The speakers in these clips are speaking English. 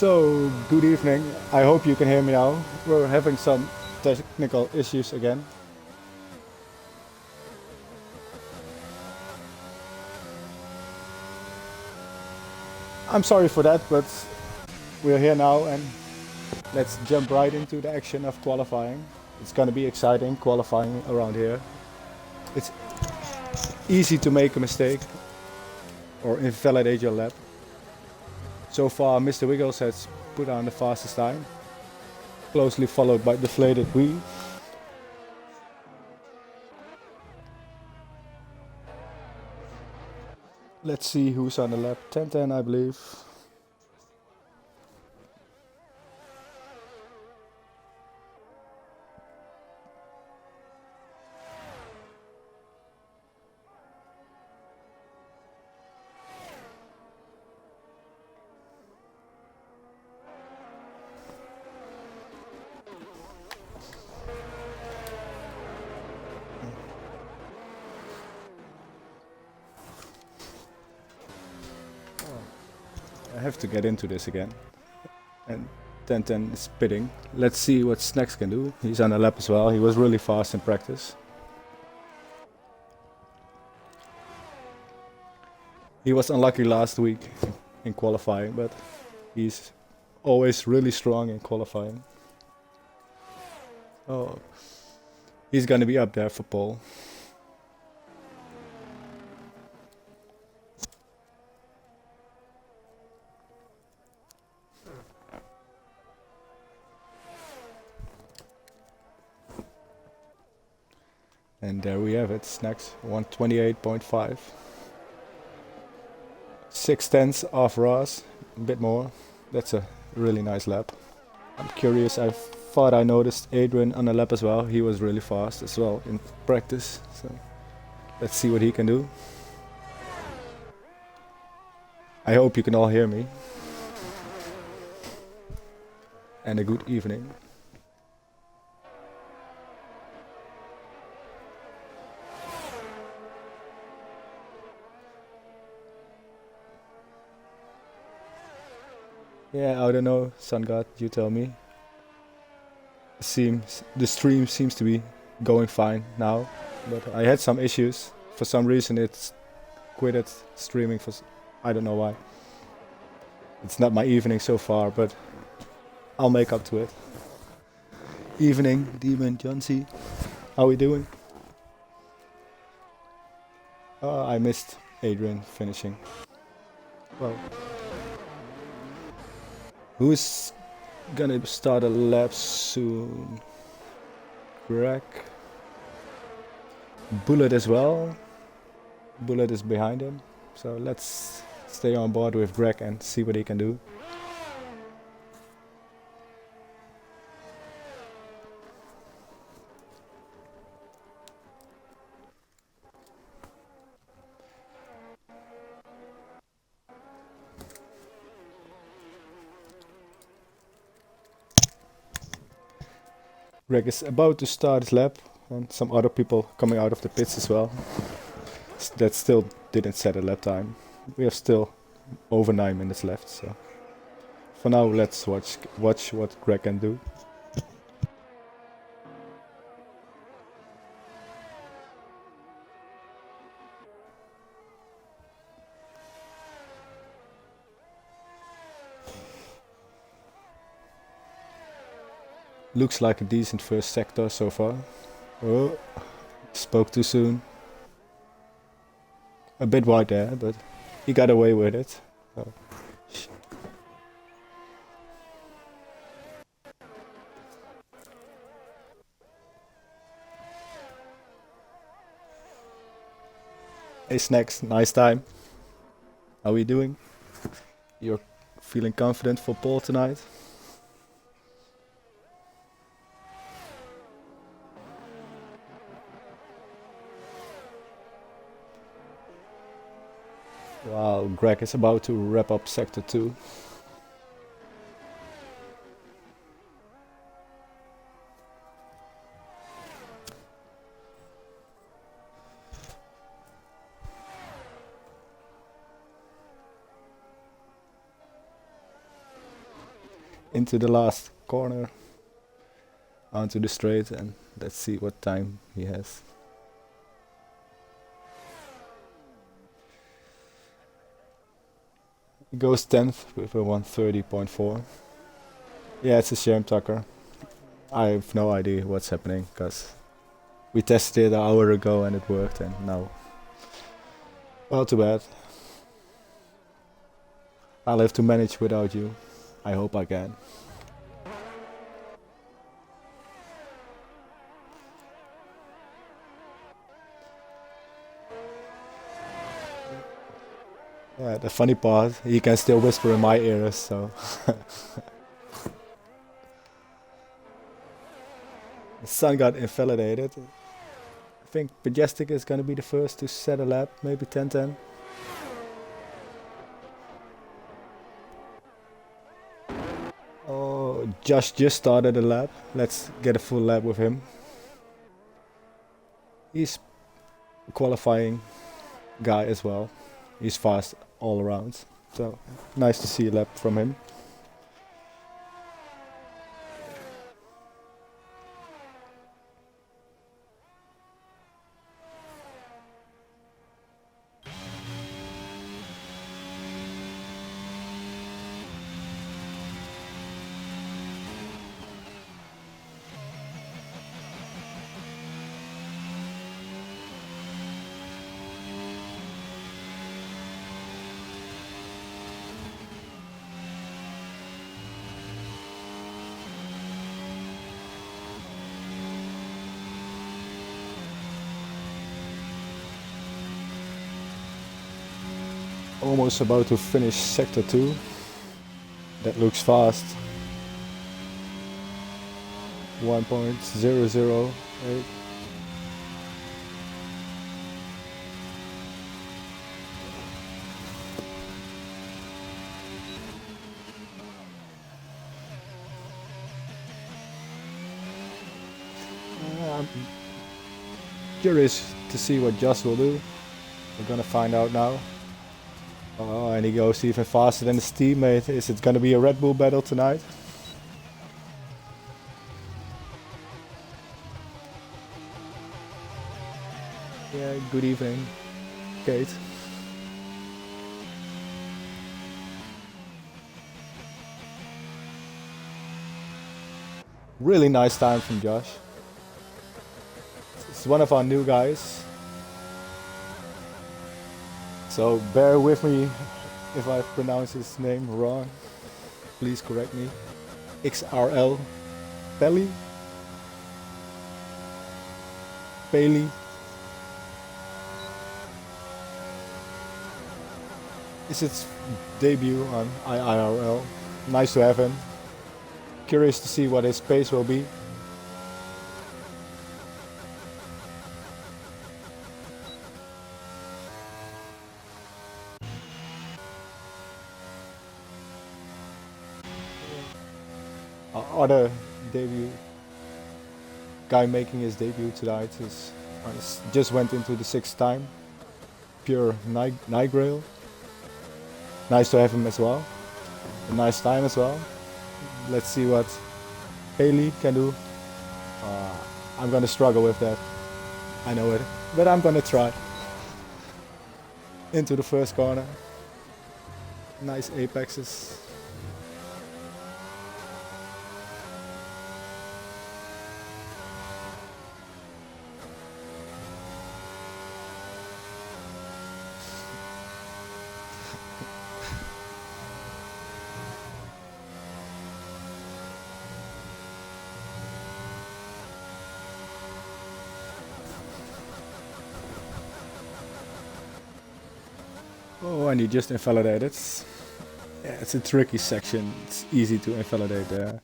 So, good evening. I hope you can hear me now. We're having some technical issues again. I'm sorry for that, but we're here now and let's jump right into the action of qualifying. It's gonna be exciting qualifying around here. It's easy to make a mistake or invalidate your lap. So far, Mr. Wiggles has put on the fastest time, closely followed by Deflated Wheel. Let's see who's on the lap. 10:10, I believe. I have to get into this again. And 10:10 is spitting. Let's see what Snacks can do. He's on the lap as well. He was really fast in practice. He was unlucky last week in qualifying, but he's always really strong in qualifying. Oh, he's gonna be up there for pole. And there we have it, Snacks 128.5. 6/10 off Ross, a bit more. That's a really nice lap. I'm curious, I thought I noticed Adrian on the lap as well. He was really fast as well in practice. So let's see what he can do. I hope you can all hear me. And a good evening. Yeah, I don't know, Sun God, you tell me. The stream seems to be going fine now, but I had some issues. For some reason it's quitted streaming I don't know why. It's not my evening so far, but I'll make up to it. Evening, Demon, John C. How we doing? I missed Adrian finishing. Well, who's gonna start a lap soon? Greg. Bullet as well. Bullet is behind him. So let's stay on board with Greg and see what he can do. Greg is about to start his lap, and some other people coming out of the pits as well. That still didn't set a lap time. We have still over 9 minutes left, so for now let's watch what Greg can do. Looks like a decent first sector so far. Oh, spoke too soon. A bit wide there, but he got away with it. Oh. Hey Snacks, nice time. How are we doing? You're feeling confident for pole tonight? While Greg is about to wrap up sector 2. into the last corner, onto the straight, and let's see what time he has. He goes 10th with a 1:30.4. Yeah, it's a shame, Tucker. I have no idea what's happening, because we tested it an hour ago and it worked, and now, well, too bad. I'll have to manage without you. I hope I can. Yeah, the funny part, he can still whisper in my ears, so. The sun got invalidated. I think Majestic is gonna be the first to set a lap, maybe 10:10. Oh, Josh just started a lap. Let's get a full lap with him. He's a qualifying guy as well. He's fast all around. So nice to see a lap from him. Almost about to finish sector 2. That looks fast. 1.008. I'm curious to see what Josh will do. We're gonna find out now. Oh, and he goes even faster than his teammate. Is it gonna be a Red Bull battle tonight? Yeah, good evening, Kate. Really nice time from Josh. It's one of our new guys. So bear with me if I pronounce his name wrong. Please correct me. XRL Pelly? Paley? It's its debut on IIRL. Nice to have him. Curious to see what his pace will be. Other debut guy making his debut tonight is just went into the 6th time. Pure Nigrail. Nice to have him as well. A nice time as well. Let's see what Haley can do. I'm gonna struggle with that. I know it, but I'm gonna try. Into the first corner. Nice apexes. Oh, and he just invalidated. Yeah, it's a tricky section. It's easy to invalidate there.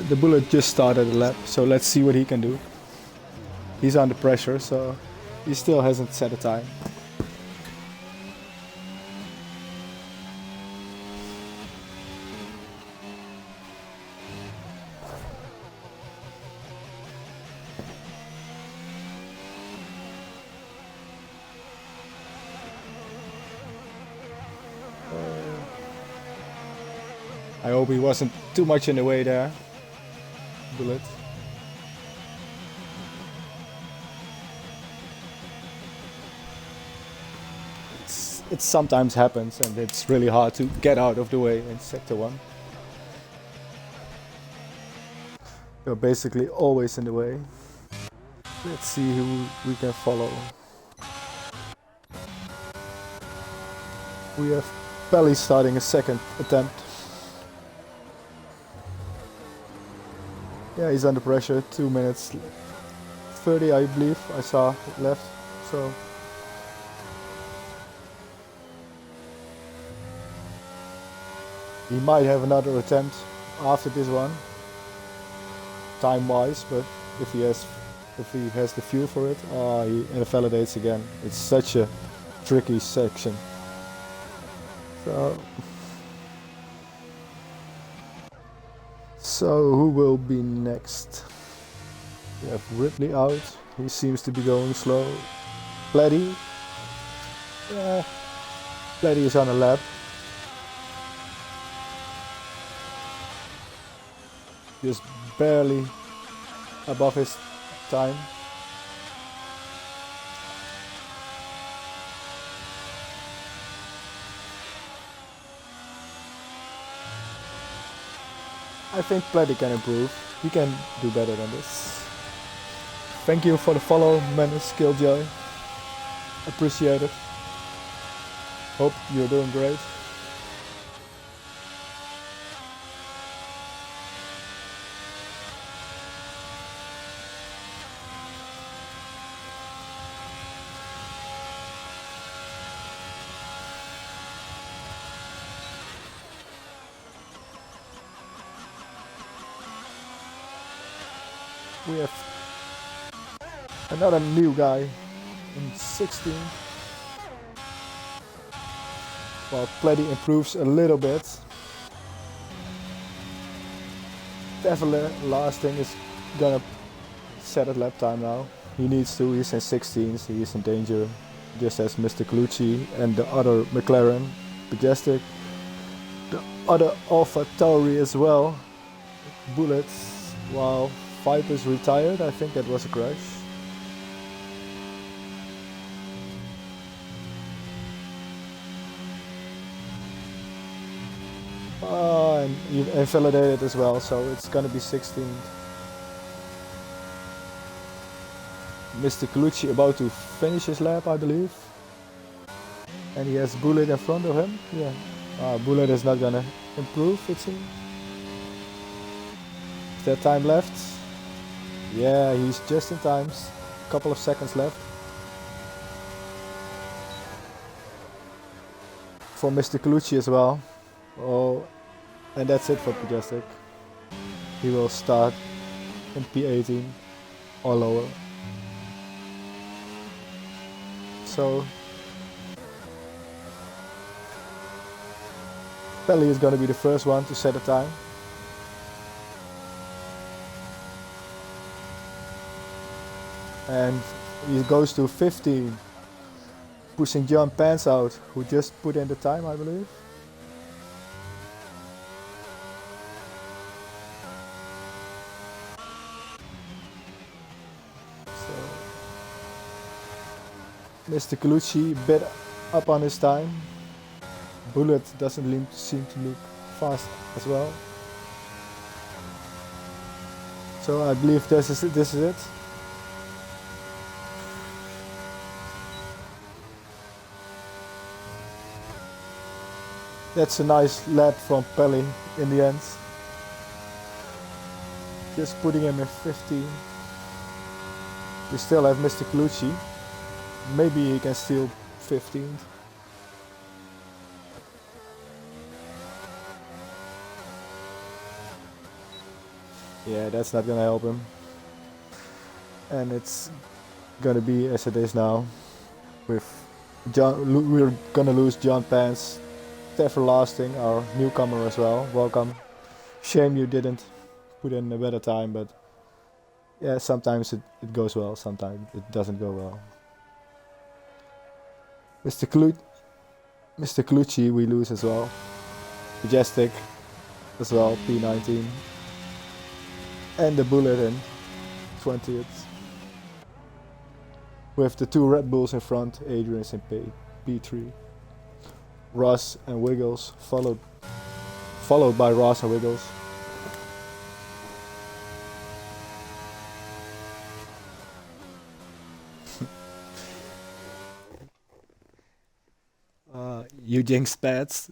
The bullet just started a lap, so let's see what he can do. He's under pressure, so he still hasn't set a time. I hope he wasn't too much in the way there. Bullet. It sometimes happens and it's really hard to get out of the way in sector 1. You're basically always in the way. Let's see who we can follow. We have Pelly starting a second attempt. Yeah, he's under pressure. 2 minutes 30, I believe. I saw left. So he might have another attempt after this one, time-wise. But if he has the fuel for it, he invalidates again. It's such a tricky section. So who will be next? We have Ridley out. He seems to be going slow. Pleddy. Yeah, Pleddy is on a lap. Just barely above his time. I think Pleddy can improve. He can do better than this. Thank you for the follow, Menace Killjoy. Appreciate it. Hope you're doing great. We have another new guy in 16. While Pleddy improves a little bit. Definitely lasting is gonna set at lap time now. He needs to, he's in 16s, he is in danger. Just as Mr. Colucci and the other McLaren, Majestic. The other Alpha Tauri as well. Bullets, while Viper's retired, I think that was a crash. And he invalidated as well, so it's gonna be 16th. Mr. Colucci about to finish his lap, I believe. And he has Bullet in front of him. Yeah, Bullet is not gonna improve, it seems. Is there time left? Yeah, he's just in time. Couple of seconds left. For Mr. Colucci as well. Oh, and that's it for Majestic. He will start in P18 or lower. So Pelly is going to be the first one to set a time. And he goes to 15, pushing John Pants out, who just put in the time, I believe. So Mr. Colucci a bit up on his time. Bullet doesn't seem to look fast as well. So I believe this is it. That's a nice lap from Pelly in the end. Just putting him in 15. We still have Mr. Colucci. Maybe he can steal 15th. Yeah, that's not gonna help him. And it's gonna be as it is now. With John, we're gonna lose John Pants. Everlasting, our newcomer as well. Welcome. Shame you didn't put in a better time, but yeah, sometimes it goes well, sometimes it doesn't go well. Mr. Colucci we lose as well. Majestic as well, P19. And the Bullet in 20th. With the two Red Bulls in front, Adrian's in P3. Ross and Wiggles, followed by Ross and Wiggles. You jinxed patch.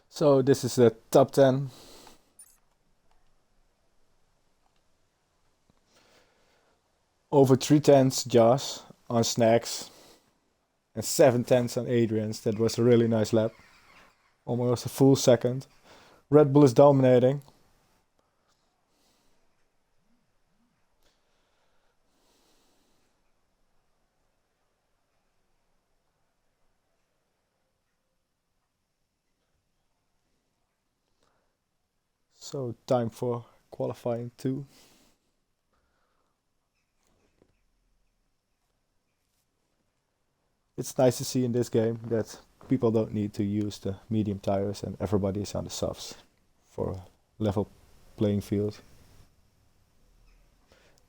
So this is the top 10. Over 3/10 Josh on Snacks and 7/10 on Adrian's. That was a really nice lap. Almost a full second. Red Bull is dominating. So time for qualifying 2. It's nice to see in this game that people don't need to use the medium tires and everybody is on the softs for a level playing field.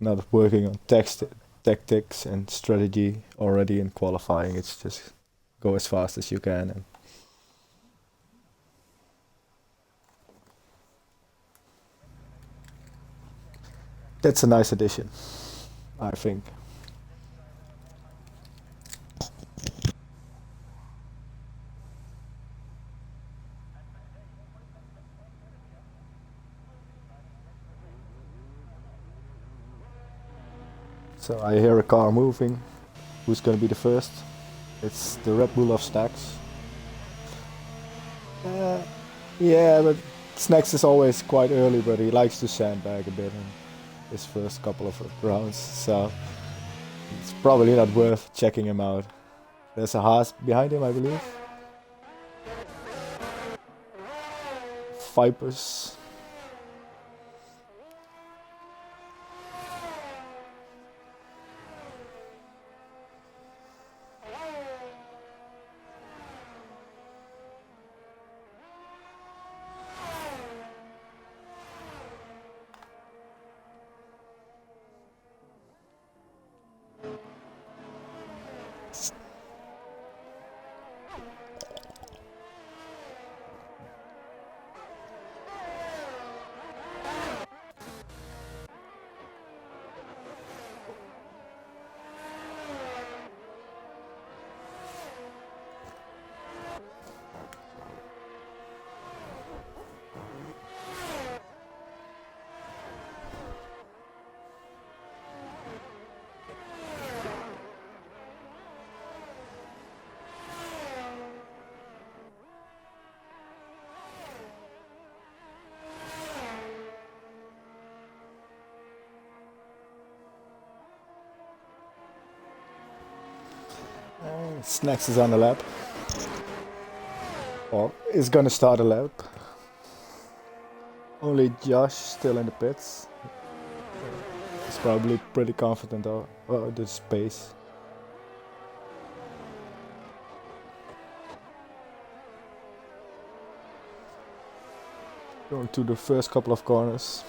Not working on tactics and strategy already in qualifying. It's just go as fast as you can. And that's a nice addition, I think. So I hear a car moving. Who's going to be the first? It's the Red Bull of Snacks. Yeah, but Snacks is always quite early, but he likes to sandbag a bit in his first couple of rounds, so it's probably not worth checking him out. There's a Haas behind him, I believe. Vipers. Snacks is on the lap. Or is gonna start a lap. Only Josh still in the pits. He's probably pretty confident about the space. Going to the first couple of corners.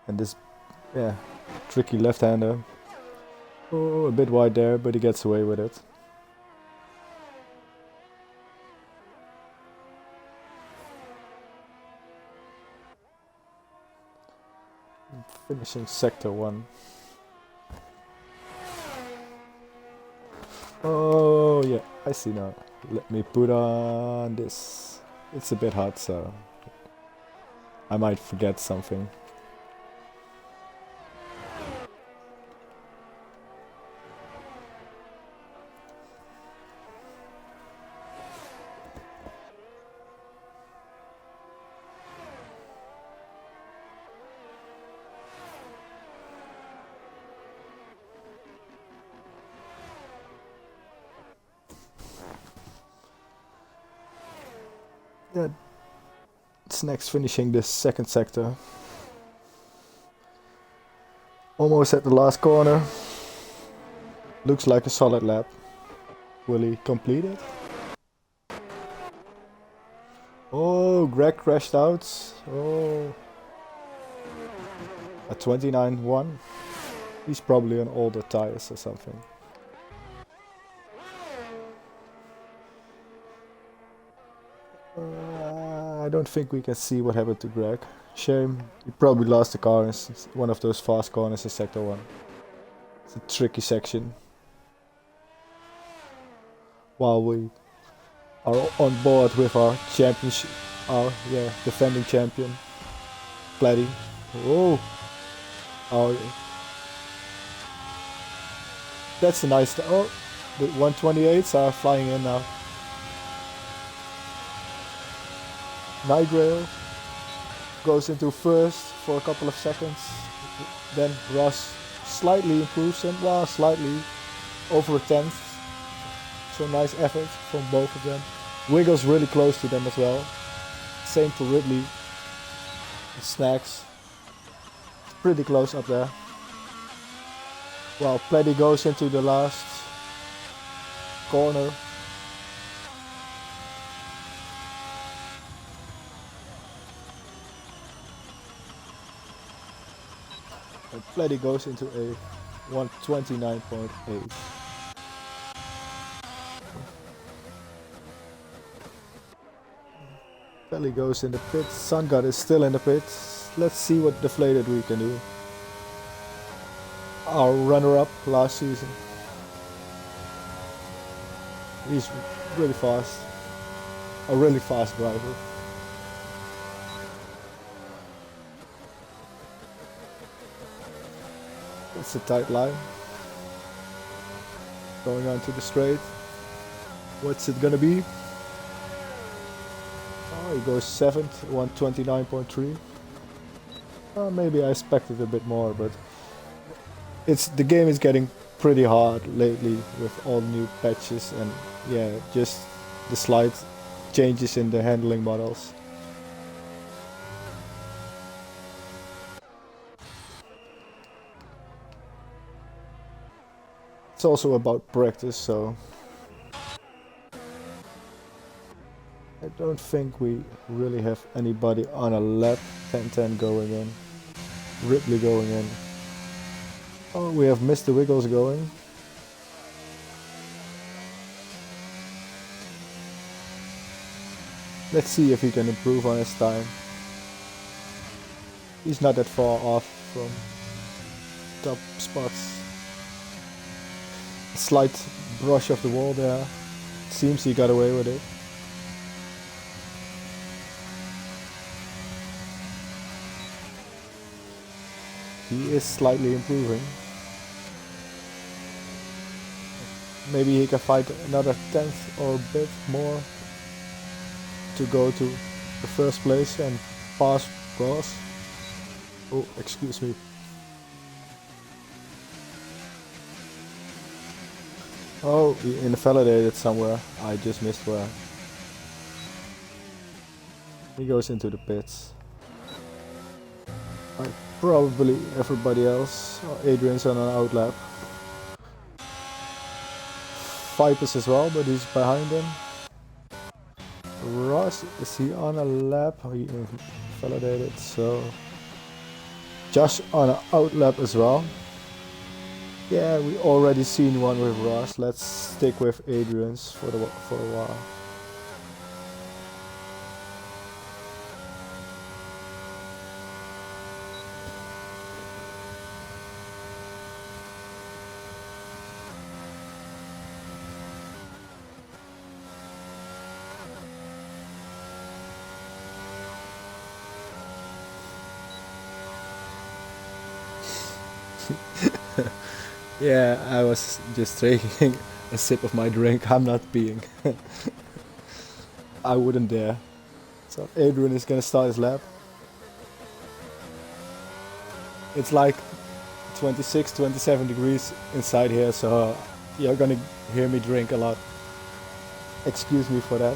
And this, tricky left-hander. Oh, a bit wide there, but he gets away with it. Finishing sector 1. Oh yeah, I see now. Let me put on this. It's a bit hot, so I might forget something. It's next finishing this second sector. Almost at the last corner. Looks like a solid lap. Will he complete it? Oh, Greg crashed out. Oh. A 29.1. He's probably on older tires or something. I don't think we can see what happened to Greg. Shame. He probably lost the car in one of those fast corners in sector 1. It's a tricky section. While we are on board with our championship, defending champion, Pleddy. Oh, that's a nice. Oh, the 128s are flying in now. Nightrail goes into first for a couple of seconds. Then Ross slightly improves him. Well, slightly over a tenth. So nice effort from both of them. Wiggles really close to them as well. Same for Ridley. Snacks. It's pretty close up there. While Pleddy goes into the last corner. And Pleddy goes into a 129.8. Pleddy goes in the pit. Sungard is still in the pit. Let's see what deflated we can do. Our runner-up last season. He's really fast. A really fast driver. It's a tight line. Going on to the straight. What's it gonna be? Oh, he goes 7th, 129.3. Maybe I expected a bit more, but the game is getting pretty hard lately with all new patches and yeah, just the slight changes in the handling models. It's also about practice, so I don't think we really have anybody on a lap. 10-10 going in. Ridley going in. Oh, we have Mr. Wiggles going. Let's see if he can improve on his time. He's not that far off from top spots. A slight brush of the wall there. Seems he got away with it. He is slightly improving. Maybe he can fight another 10th or a bit more to go to the first place and pass Ross. Oh, excuse me. Oh, he invalidated somewhere. I just missed where. He goes into the pits. Probably everybody else. Oh, Adrian's on an outlap. Vipers as well, but he's behind him. Ross, is he on a lap? He invalidated, so Josh on an outlap as well. Yeah, we already seen one with Ross. Let's stick with Adrian's for a while. Yeah, I was just taking a sip of my drink. I'm not peeing. I wouldn't dare. So Adrian is gonna start his lap. It's like 26, 27 degrees inside here, so you're gonna hear me drink a lot. Excuse me for that.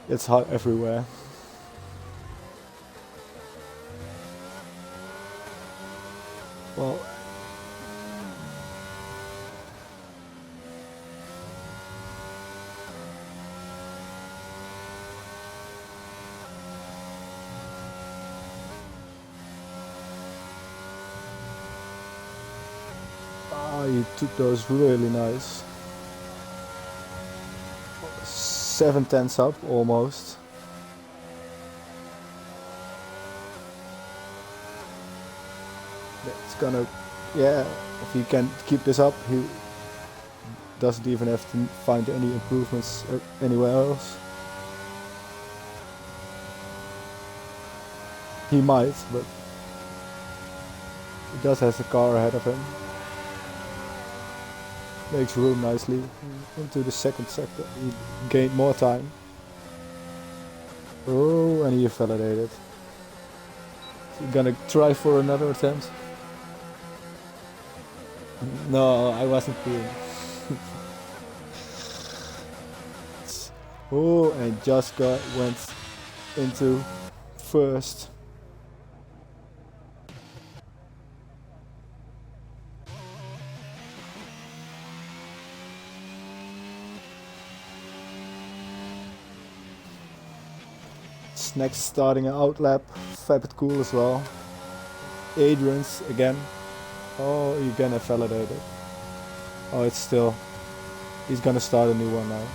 It's hot everywhere. Well, he took those really nice. 7/10 up almost. It's gonna, yeah, if he can keep this up, he doesn't even have to find any improvements anywhere else. He might, but he does have a car ahead of him. Makes room nicely into the second sector. He gained more time. Oh, and he validated. Is he gonna try for another attempt? No, I wasn't feeling. Oh, and just went into first. Next starting an out lap, Fabit cool as well. Adrian's again. Oh, you're gonna validate it. Oh, it's still. He's gonna start a new one now.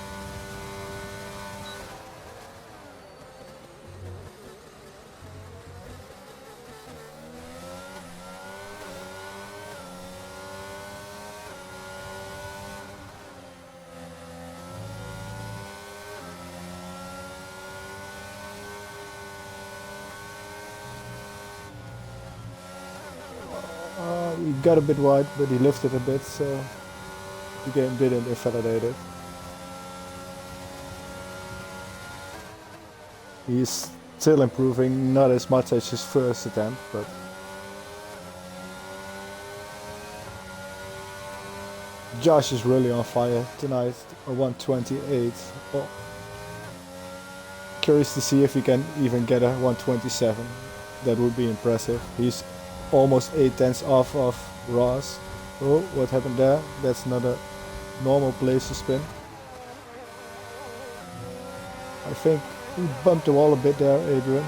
He got a bit wide, but he lifted a bit, so the game didn't invalidate it. He's still improving, not as much as his first attempt, but Josh is really on fire tonight, a 128. Oh. Curious to see if he can even get a 127. That would be impressive. He's almost 8/10 off of Ross. Oh, what happened there? That's not a normal place to spin. I think he bumped the wall a bit there, Adrian.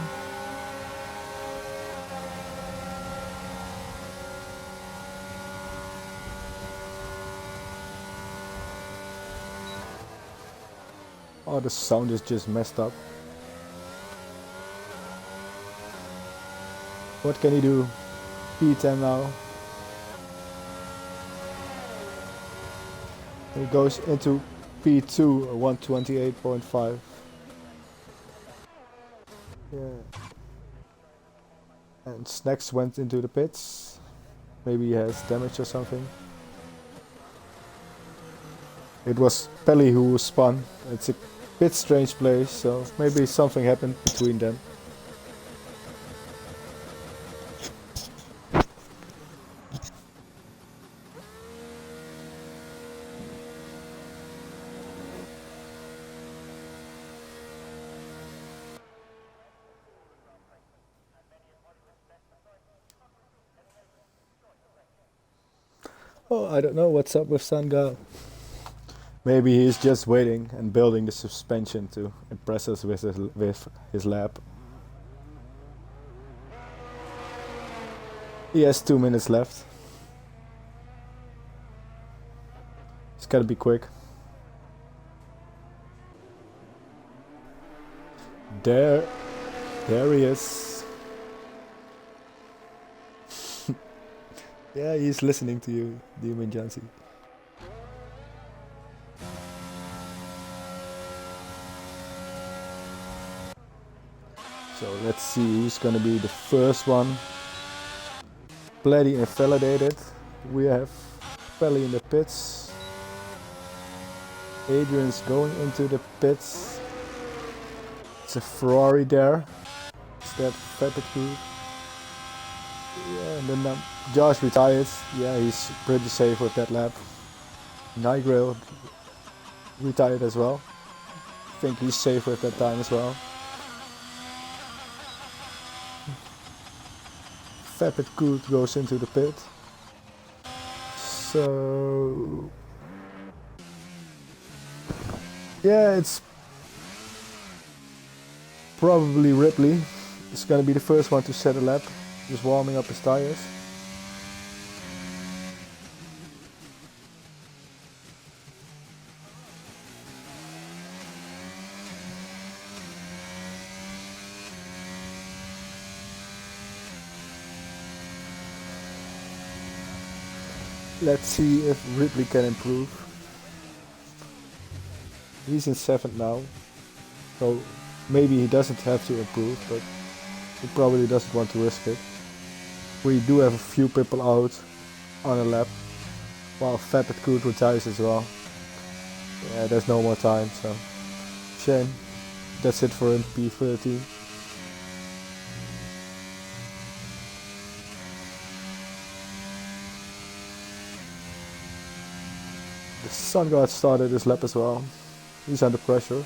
Oh, the sound is just messed up. What can he do? P10 now. He goes into P2, 128.5. Yeah. And Snacks went into the pits. Maybe he has damage or something. It was Pelly who spun. It's a bit strange place, so maybe something happened between them. Oh, I don't know what's up with Sangha. Maybe he's just waiting and building the suspension to impress us with his lap. He has 2 minutes left. He's gotta be quick. There he is. Yeah, he's listening to you, Demon Jansi. So let's see who's gonna be the first one. Pleddy invalidated. We have Pelly in the pits. Adrian's going into the pits. It's a Ferrari there. Is that Fabit? Yeah, and then Josh retires. Yeah, he's pretty safe with that lap. IIRL retired as well. think he's safe with that time as well. Fabit Good goes into the pit. So yeah, it's probably Ripley. It's gonna be the first one to set a lap, just warming up his tires. Let's see if Ripley can improve. He's in 7th now, so maybe he doesn't have to improve, but he probably doesn't want to risk it. We do have a few people out on a lap, while Fabit Good retires as well. Yeah, there's no more time, so shame. That's it for him, P13. The Sun God started his lap as well. He's under pressure.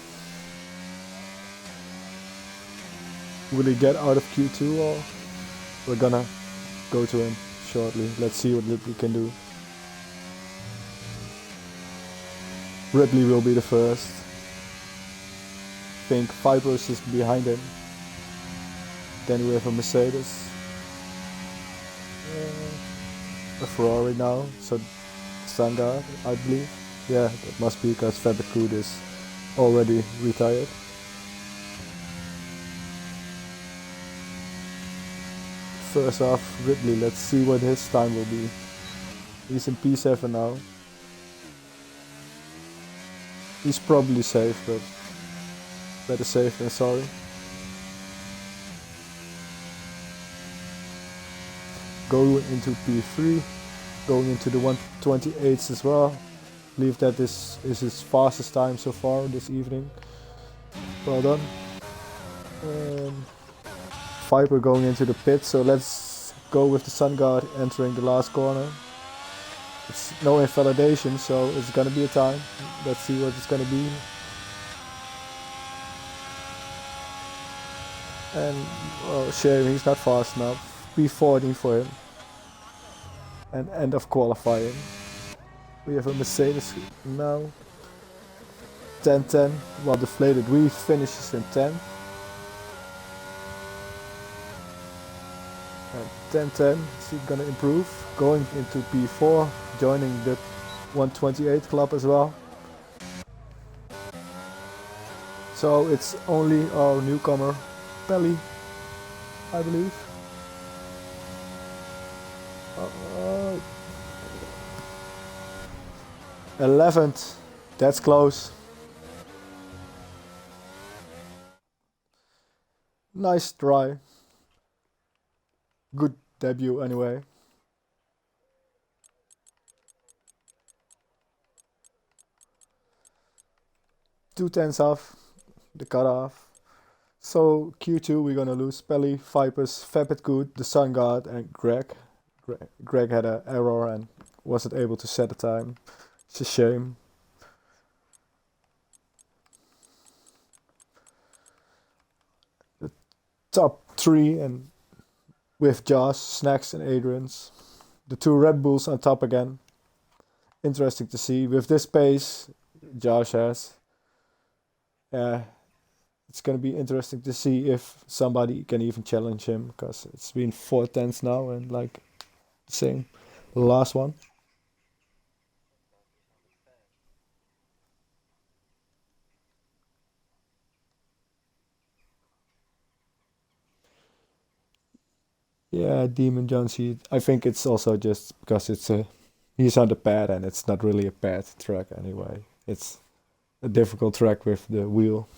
Will he get out of Q2 or we're gonna go to him shortly. Let's see what Ripley can do. Ripley will be the first. I think Fibros is behind him. Then we have a Mercedes. A Ferrari now, so Sangard, I believe. Yeah, that must be because Fabit Good is already retired. First off, Ripley, let's see what his time will be. He's in P7 now. He's probably safe, but better safe than sorry. Going into P3, going into the 128s as well. I believe that this is his fastest time so far this evening. Well done. Viper going into the pit, so let's go with the Sun Guard entering the last corner. It's no invalidation, so it's gonna be a time. Let's see what it's gonna be. And well, shame he's not fast enough. P14 for him. And end of qualifying. We have a Mercedes now. 10-10, while deflated we finishes in 10. And 10-10, is he gonna improve? Going into P4, joining the 128 club as well. So it's only our newcomer, Pelly, I believe. 11th, that's close. Nice try. Good debut anyway. Two tenths off the cutoff. So Q2 we're gonna lose Pelly, Vipers, Fabit Good, the Sun Guard and Greg. Greg had an error and wasn't able to set a time. It's a shame. The top 3 and with Josh, Snacks and Adrian's. The 2 Red Bulls on top again. Interesting to see. With this pace Josh has. It's going to be interesting to see if somebody can even challenge him. Because it's been 4 tenths now and like the same. The last one. Yeah, Demon John C. I think it's also just because he's on the pad and it's not really a pad track anyway. It's a difficult track with the wheel,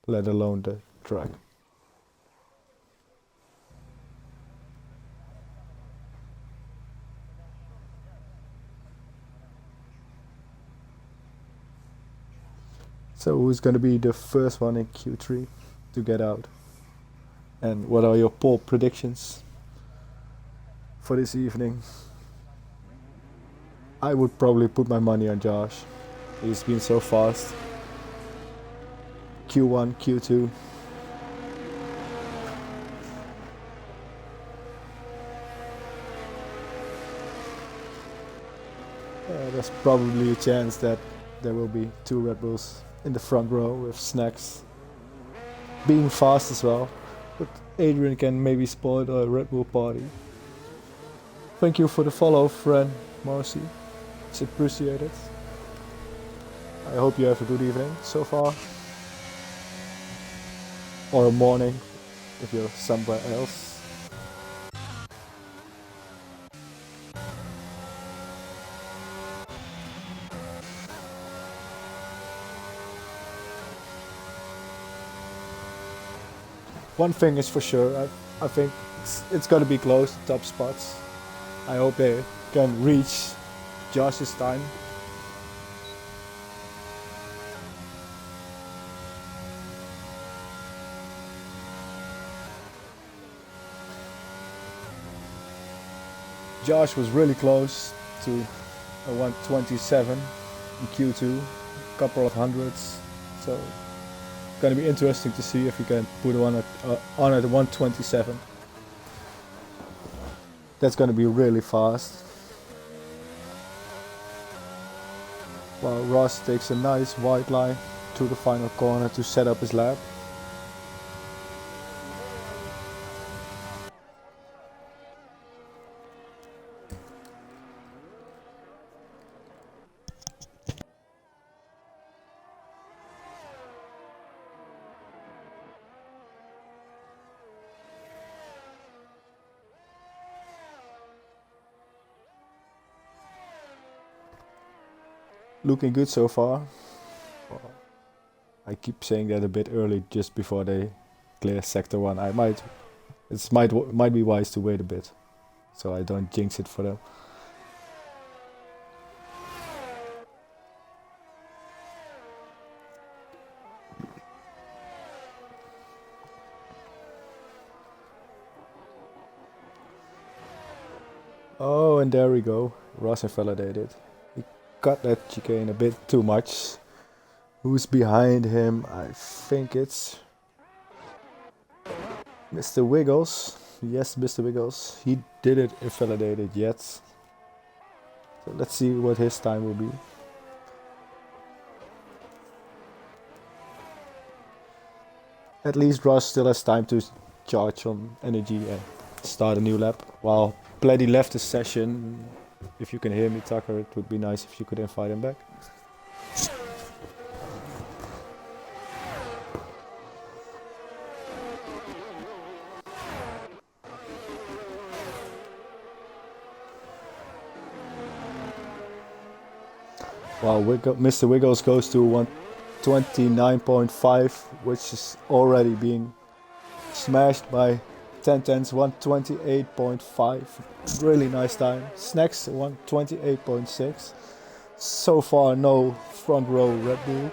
let alone the track. So who's going to be the first one in Q3 to get out? And what are your poll predictions for this evening? I would probably put my money on Josh. He's been so fast. Q1, Q2. There's probably a chance that there will be 2 Red Bulls in the front row with snacks being fast as well. But Adrian can maybe spoil a Red Bull party. Thank you for the follow, friend Marcy. It's appreciated. I hope you have a good evening so far. Or a morning if you're somewhere else. One thing is for sure, I think it's gonna be close, the top spots. I hope they can reach Josh's time. Josh was really close to a 127 in Q2, a couple of hundreds, so gonna be interesting to see if we can put on at 127. That's gonna be really fast. While Ross takes a nice wide line to the final corner to set up his lap. Looking good so far. I keep saying that a bit early, just before they clear sector 1. Might be wise to wait a bit, so I don't jinx it for them. Oh, and there we go. Ross invalidated. He cut that chicane a bit too much. Who's behind him? I think it's Mr. Wiggles. Yes, Mr. Wiggles. He didn't invalidate it yet. So let's see what his time will be. At least Ross still has time to charge on energy and start a new lap. While Pleddy left the session. If you can hear me, Tucker, it would be nice if you could invite him back. Wow, Mr. Wiggles goes to 129.5, which is already being smashed by 1010's 128.5. Really nice time. Snacks 128.6. So far, no front row Red Bull.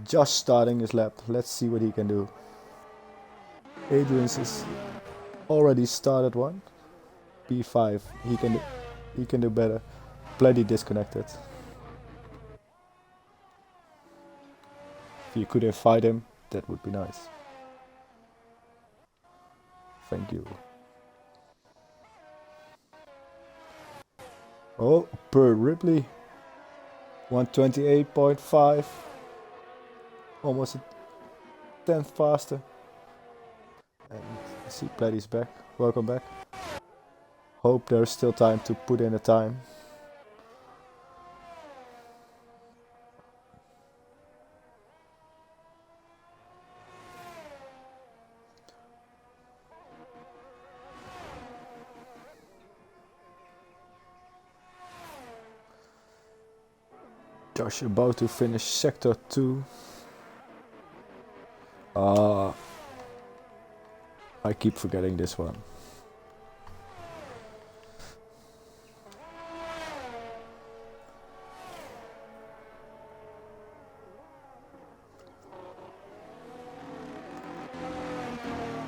Josh starting his lap. Let's see what he can do. Adrian's is already started one. P5. He can do better. Bloody disconnected. If you could invite him, that would be nice. Thank you. Oh, per Ripley. 128.5. Almost a tenth faster. And I see Pleddy's back. Welcome back. Hope there's still time to put in a time. Josh about to finish sector 2. I keep forgetting this one.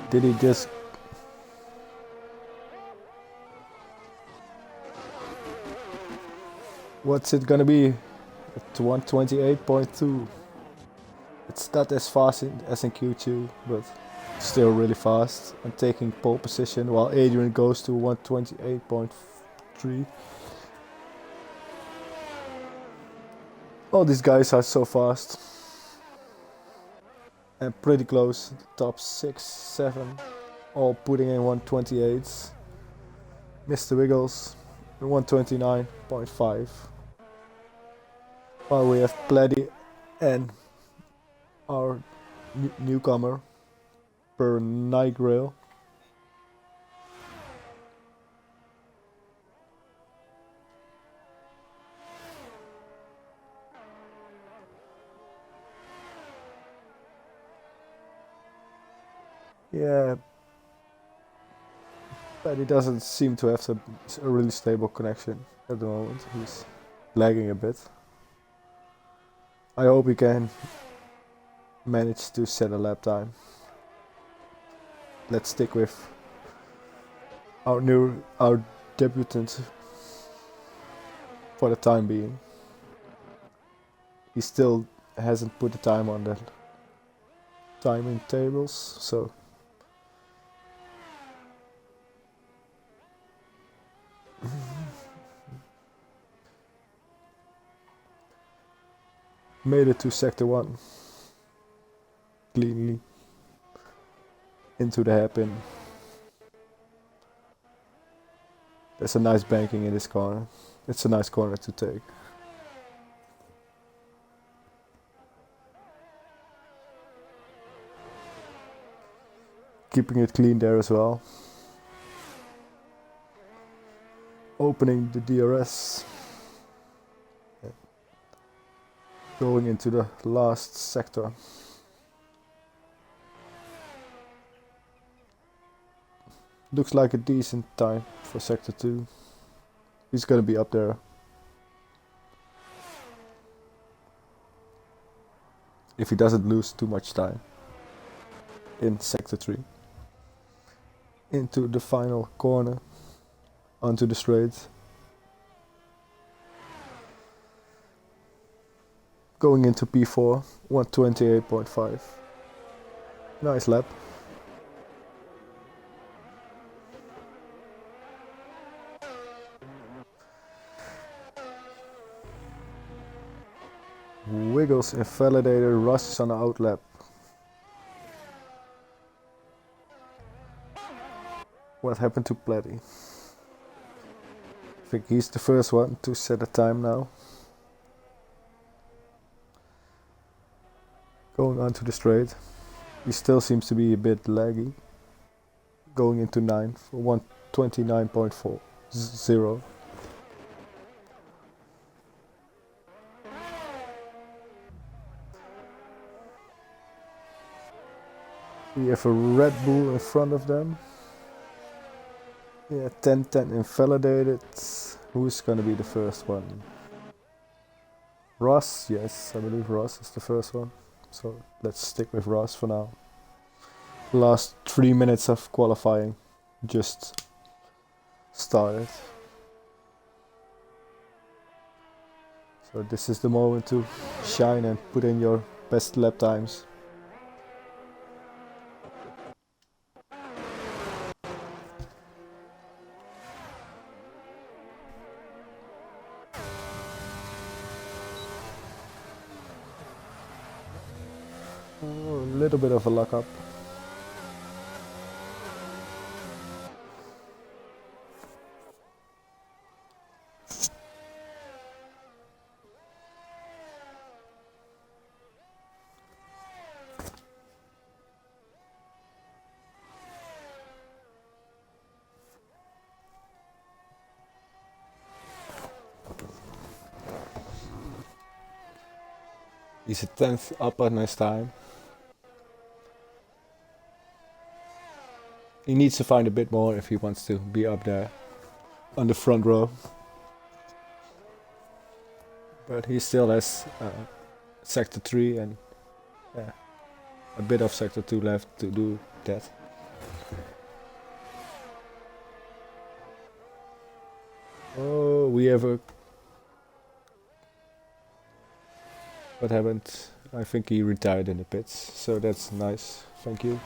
Did he just... What's it gonna be? At 128.2. It's not as fast as in Q2, but still really fast. I'm taking pole position while Adrian goes to 128.3. All these guys are so fast. And pretty close. Top 6, 7. All putting in 128s. Mr. Wiggles 129.5. While we have Pleddy and our newcomer per IIRL. Yeah, but he doesn't seem to have a really stable connection at the moment. He's lagging a bit. I hope he can manage to set a lap time. Let's stick with our debutant for the time being. He still hasn't put the time on the timing tables, so made it to sector 1 cleanly into the hairpin. There's a nice banking in this corner. It's a nice corner to take. Keeping it clean there as well. Opening the DRS. Going into the last sector. Looks like a decent time for sector 2. He's gonna be up there. If he doesn't lose too much time in sector 3. Into the final corner. Onto the straight. Going into P4, 128.5. Nice lap. Wiggles invalidated, Russ is on the outlap. What happened to Pleddy? I think he's the first one to set a time now. Going on to the straight. He still seems to be a bit laggy. Going into 9 for 129.40. We have a Red Bull in front of them. Yeah, 10-10 invalidated. Who's gonna be the first one? Ross, yes, I believe Ross is the first one. So let's stick with Ross for now. Last 3 minutes of qualifying just started. So this is the moment to shine and put in your best lap times. Oh, a little bit of a luck up. He's a 10th up on his time. He needs to find a bit more if he wants to be up there on the front row. But he still has sector 3 and a bit of sector 2 left to do that. Oh, we have a What happened? I think he retired in the pits, so that's nice. Thank you.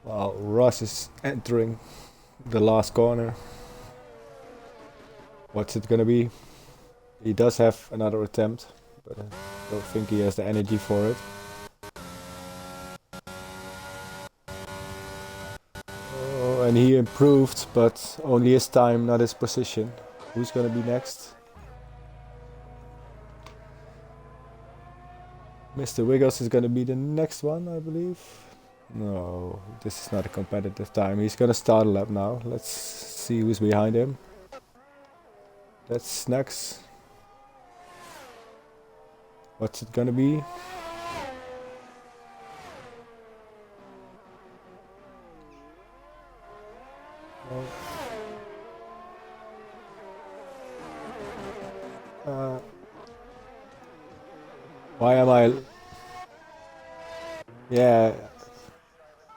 Well, Ross is entering the last corner. What's it gonna be? He does have another attempt, but I don't think he has the energy for it. Oh, and he improved, but only his time, not his position. Who's gonna be next? Mr. Wiggles is gonna be the next one, I believe. No, this is not a competitive time. He's gonna start a lap now. Let's see who's behind him. That's Snacks. What's it gonna be? Why am I... Yeah.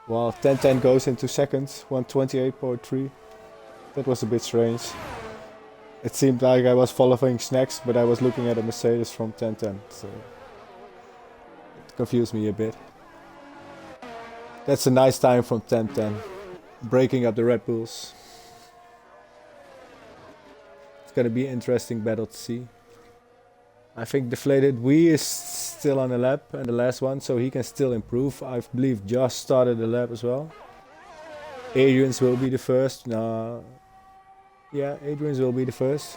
Well, 10:10 goes into seconds. 1:28.3. That was a bit strange. It seemed like I was following Snacks, but I was looking at a Mercedes from 10:10. So it confused me a bit. That's a nice time from 10:10. Breaking up the Red Bulls. It's gonna be an interesting battle to see. I think Deflated Wee is still on the lap and the last one, so he can still improve. I believe Josh started the lap as well. Adrian's will be the first. No. Yeah, Adrian's will be the first.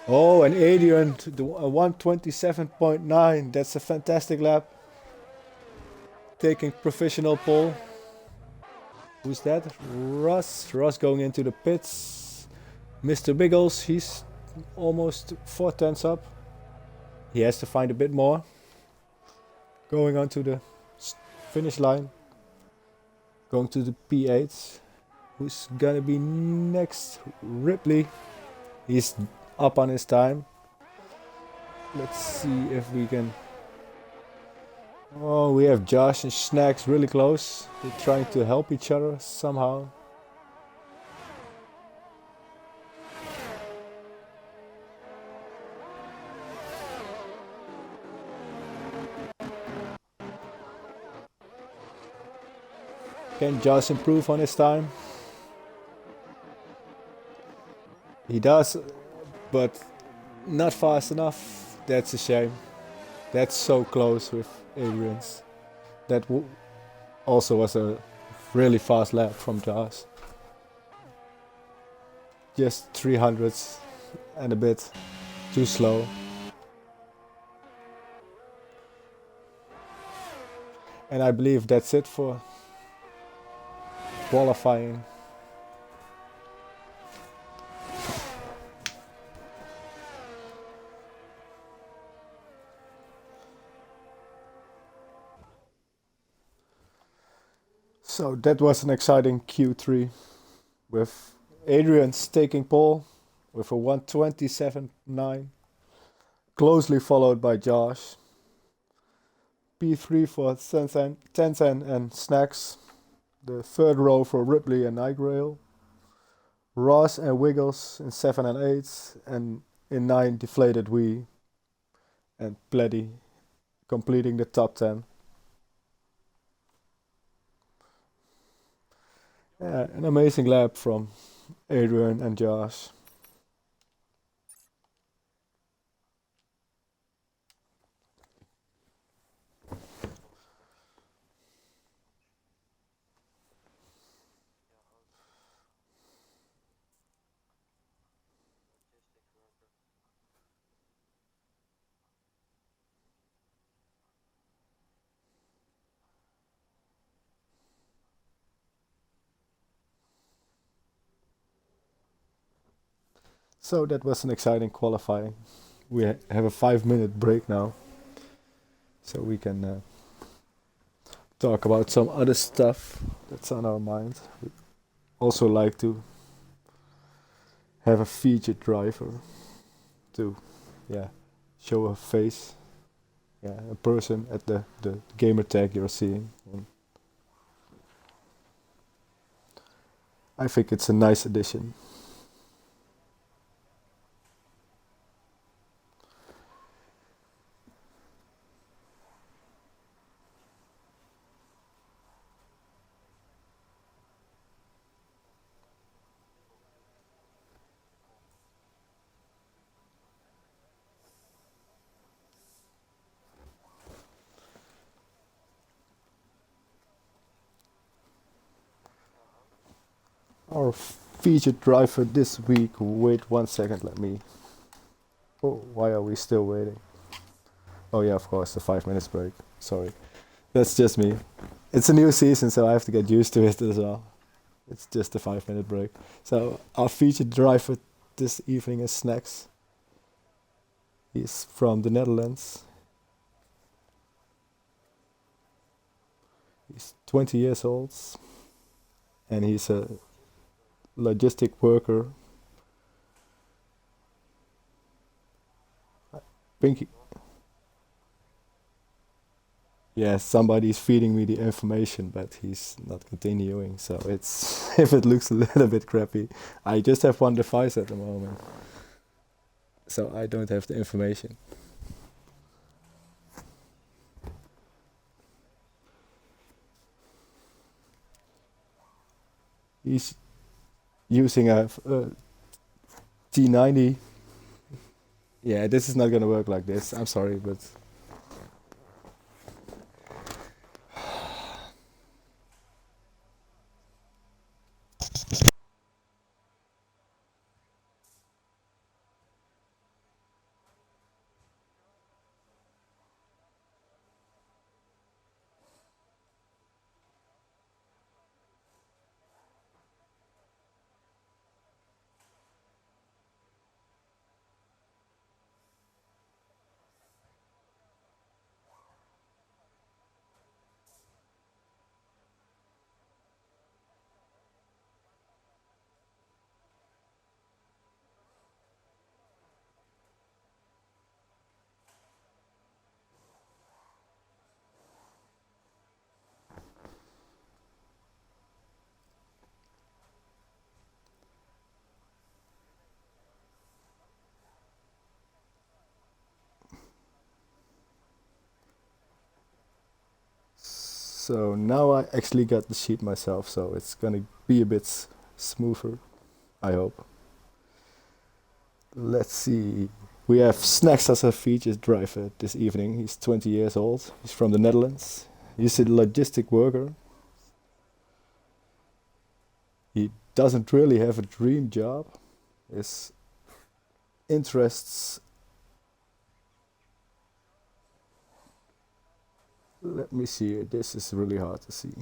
Oh, and Adrian, 1:27.9. That's a fantastic lap. Taking professional pole. Who's that? Ross. Ross going into the pits. Mr. Biggles, he's almost 4 tenths up. He has to find a bit more. Going on to the finish line. Going to the P8. Who's gonna be next? Ripley. He's up on his time. Let's see if we can... Oh, we have Josh and Snacks really close. They're trying to help each other somehow. Can Josh improve on his time? He does, but not fast enough. That's a shame. That's so close with Adrian's. That also was a really fast lap from Josh. Just 300s and a bit too slow. And I believe that's it for qualifying. So that was an exciting Q3 with Adrian's taking pole with a 1:27.9, closely followed by Josh. P3 for Tencent and Snacks. The third row for Ripley and IIRL. Ross and Wiggles in 7 and 8, and in 9 Deflated Wee and Pleddy completing the top 10. Yeah, an amazing lap from Adrian and Josh. So that was an exciting qualifying. We have a 5-minute break now, so we can talk about some other stuff that's on our mind. We also like to have a featured driver to, show a face, a person at the gamer tag you're seeing. And I think it's a nice addition. Our featured driver this week. Wait 1 second, let me. Oh, why are we still waiting? Oh yeah, of course, the 5 minutes break. Sorry. That's just me. It's a new season, so I have to get used to it as well. It's just a 5 minute break. So our featured driver this evening is Snacks. He's from the Netherlands. He's 20 years old, and he's a logistic worker. I think yeah, somebody's feeding me the information, but he's not continuing. So it's if it looks a little bit crappy, I just have one device at the moment, so I don't have the information. He's using a T90. Yeah, this is not gonna work like this. I'm sorry, but so now I actually got the sheet myself, so it's gonna be a bit smoother, I hope. Let's see. We have Snacks as a featured driver this evening. He's 20 years old. He's from the Netherlands. He's a logistic worker. He doesn't really have a dream job. His interests, let me see. This is really hard to see.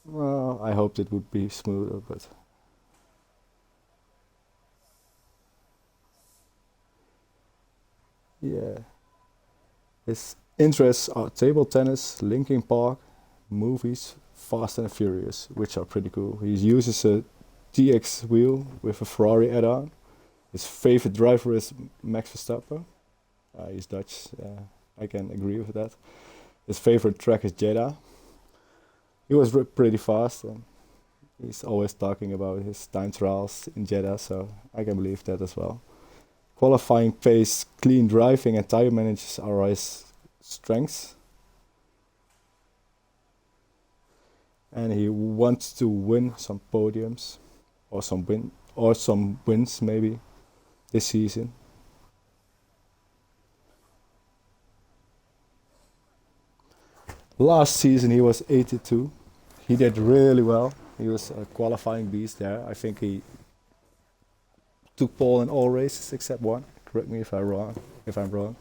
Well, I hoped it would be smoother, but yeah. His interests are table tennis, Linkin Park, movies, Fast and Furious, which are pretty cool. He uses a TX wheel with a Ferrari add-on. His favorite driver is Max Verstappen. He's Dutch. I can agree with that. His favorite track is Jeddah. He was pretty fast, and he's always talking about his time trials in Jeddah, so I can believe that as well. Qualifying pace, clean driving, and tire management are his strengths. And he wants to win some podiums, or some wins maybe this season. Last season he was 82. He did really well. He was a qualifying beast there. I think he took pole in all races except one. Correct me if I'm wrong.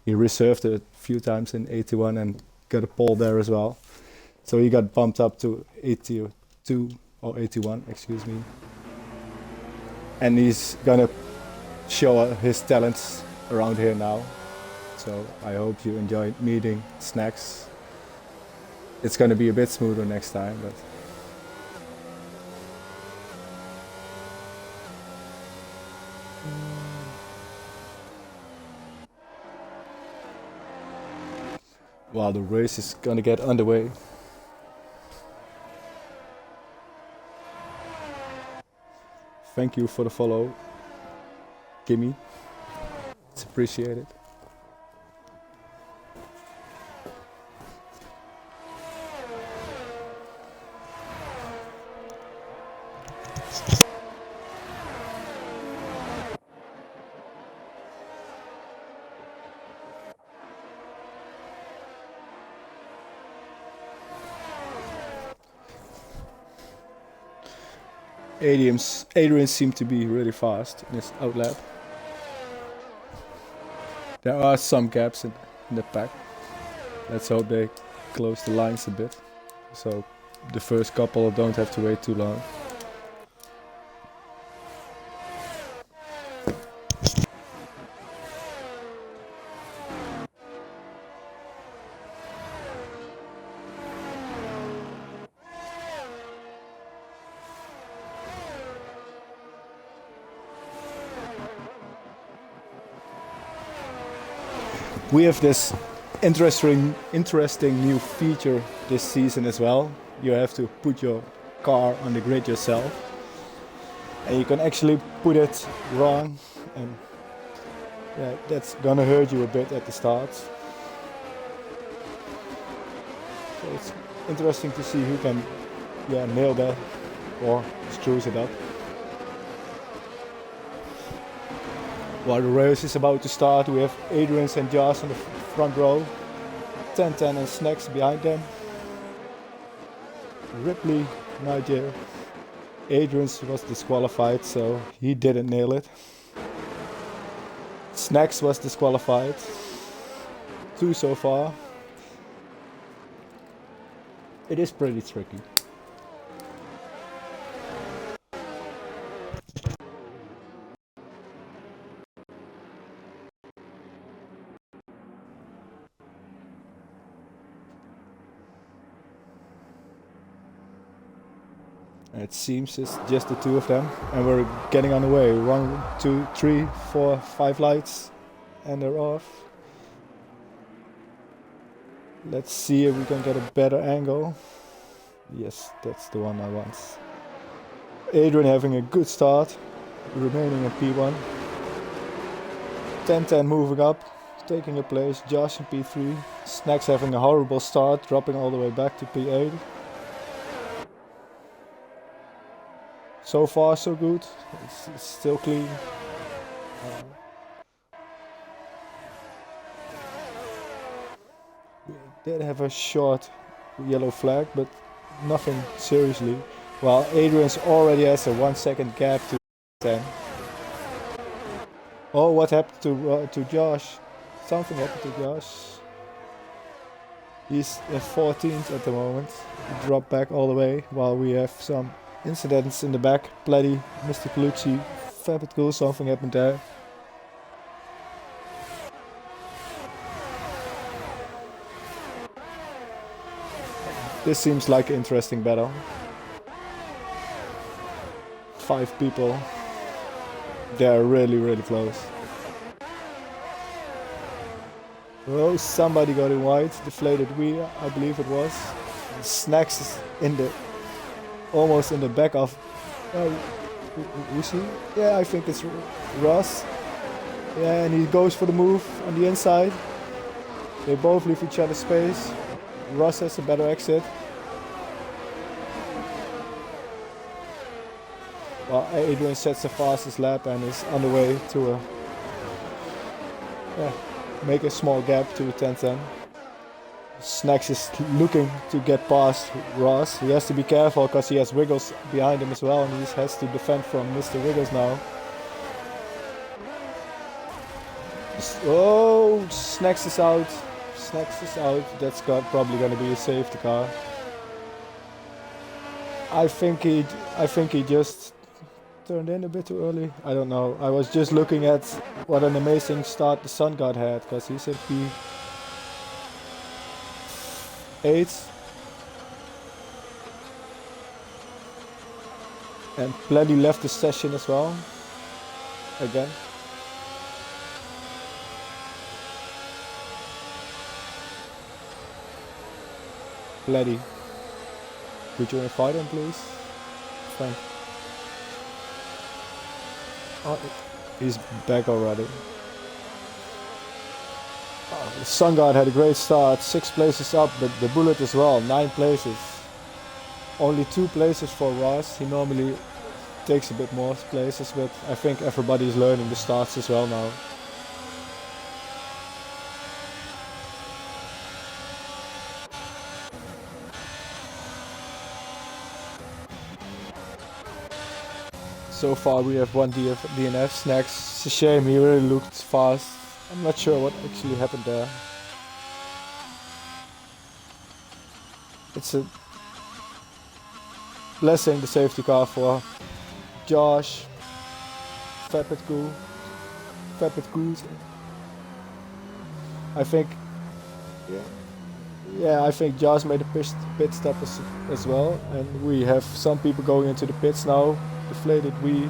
He reserved a few times in 81 and got a pole there as well. So he got bumped up to 82 or 81, excuse me. And he's gonna show his talents around here now. So I hope you enjoyed meeting Snacks. It's gonna be a bit smoother next time, but while the race is gonna get underway. Thank you for the follow, Gimme. It's appreciated. Adrian seemed to be really fast in his outlap. There are some gaps in the pack. Let's hope they close the lines a bit, so the first couple don't have to wait too long. We have this interesting new feature this season as well. You have to put your car on the grid yourself, and you can actually put it wrong, and yeah, that's gonna hurt you a bit at the start. So it's interesting to see who can nail that or screws it up. While the race is about to start, we have Adrian and Josh in the front row, 10-10 and Snacks behind them. Ripley, Nigel. Adrian was disqualified, so he didn't nail it. Snacks was disqualified. 2 so far. It is pretty tricky. It seems it's just the 2 of them, and we're getting on the way. 1, 2, 3, 4, 5 lights, and they're off. Let's see if we can get a better angle. Yes, that's the one I want. Adrian having a good start, remaining in P1. 10-10 moving up, taking a place. Josh in P3. Snacks having a horrible start, dropping all the way back to P8. So far so good, it's still clean. We did have a short yellow flag, but nothing seriously. While Adrian's already has a 1 second gap to 10. Oh, what happened to Josh? Something happened to Josh. He's at 14th at the moment. He dropped back all the way while we have some incidents in the back. Pleddy, Mr. Colucci, Fabit Cool, something happened there. This seems like an interesting battle. 5 people. They're really close. Oh, somebody got in white. Deflated wheel, I believe it was. Snacks is almost in the back of. Who's he? Yeah, I think it's Ross. Yeah, and he goes for the move on the inside. They both leave each other space. Ross has a better exit. Well, Adrian sets the fastest lap and is on the way to make a small gap to 10-10. Snacks is looking to get past Ross. He has to be careful because he has Wiggles behind him as well, and he has to defend from Mr. Wiggles now. Oh, Snacks is out. Snacks is out. That's probably going to be a safety car. I think he just turned in a bit too early. I don't know. I was just looking at what an amazing start the Sun God had, because he's at P8. And Plenty left the session as well. Again. Plenty. Could you invite him, please? Fine. Oh, he's back already. Oh, the Sun God had a great start, 6 places up, but the Bullet as well, 9 places. Only 2 places for Ross. He normally takes a bit more places, but I think everybody is learning the starts as well now. So far we have one DNF. Snacks. It's a shame, he really looked fast. I'm not sure what actually happened there. It's a blessing, the safety car for Josh. Fapid good. I think, yeah, I think Josh made a pit stop as well, and we have some people going into the pits now. Deflated wheel.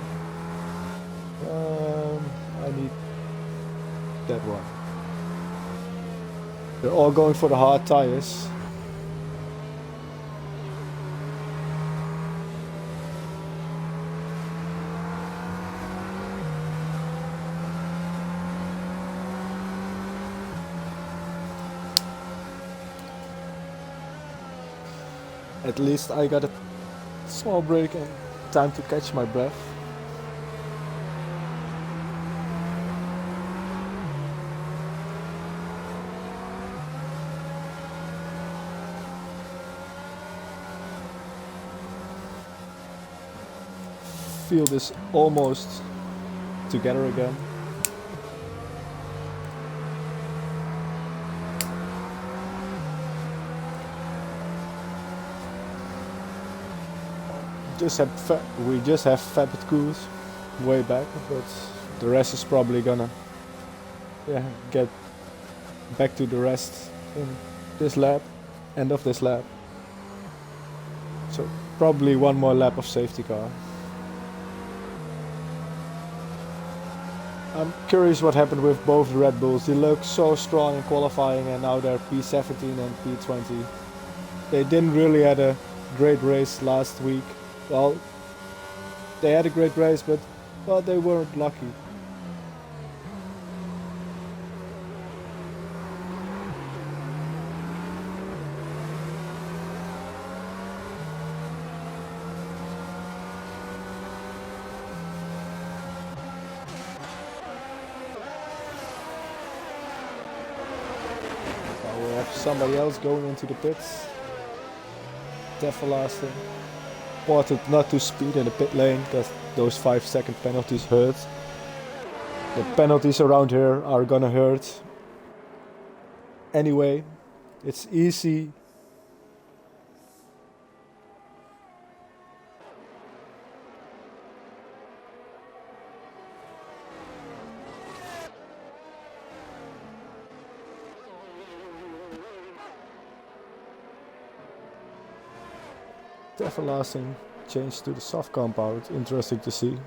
I need that one. They're all going for the hard tires. At least I got a small break and time to catch my breath. Field is almost together again. We just have Fapid Goose way back, but the rest is probably gonna get back to the rest in this lap, end of this lap. So probably one more lap of safety car. I'm curious what happened with both Red Bulls. They look so strong in qualifying and now they're P17 and P20. They didn't really had a great race last week. Well, they had a great race, but well, they weren't lucky. Now we have somebody else going into the pits. Definitely important not to speed in the pit lane because those 5-second penalties hurt. The penalties around here are gonna hurt. Anyway, it's easy. Everlasting change to the soft compound. Interesting to see.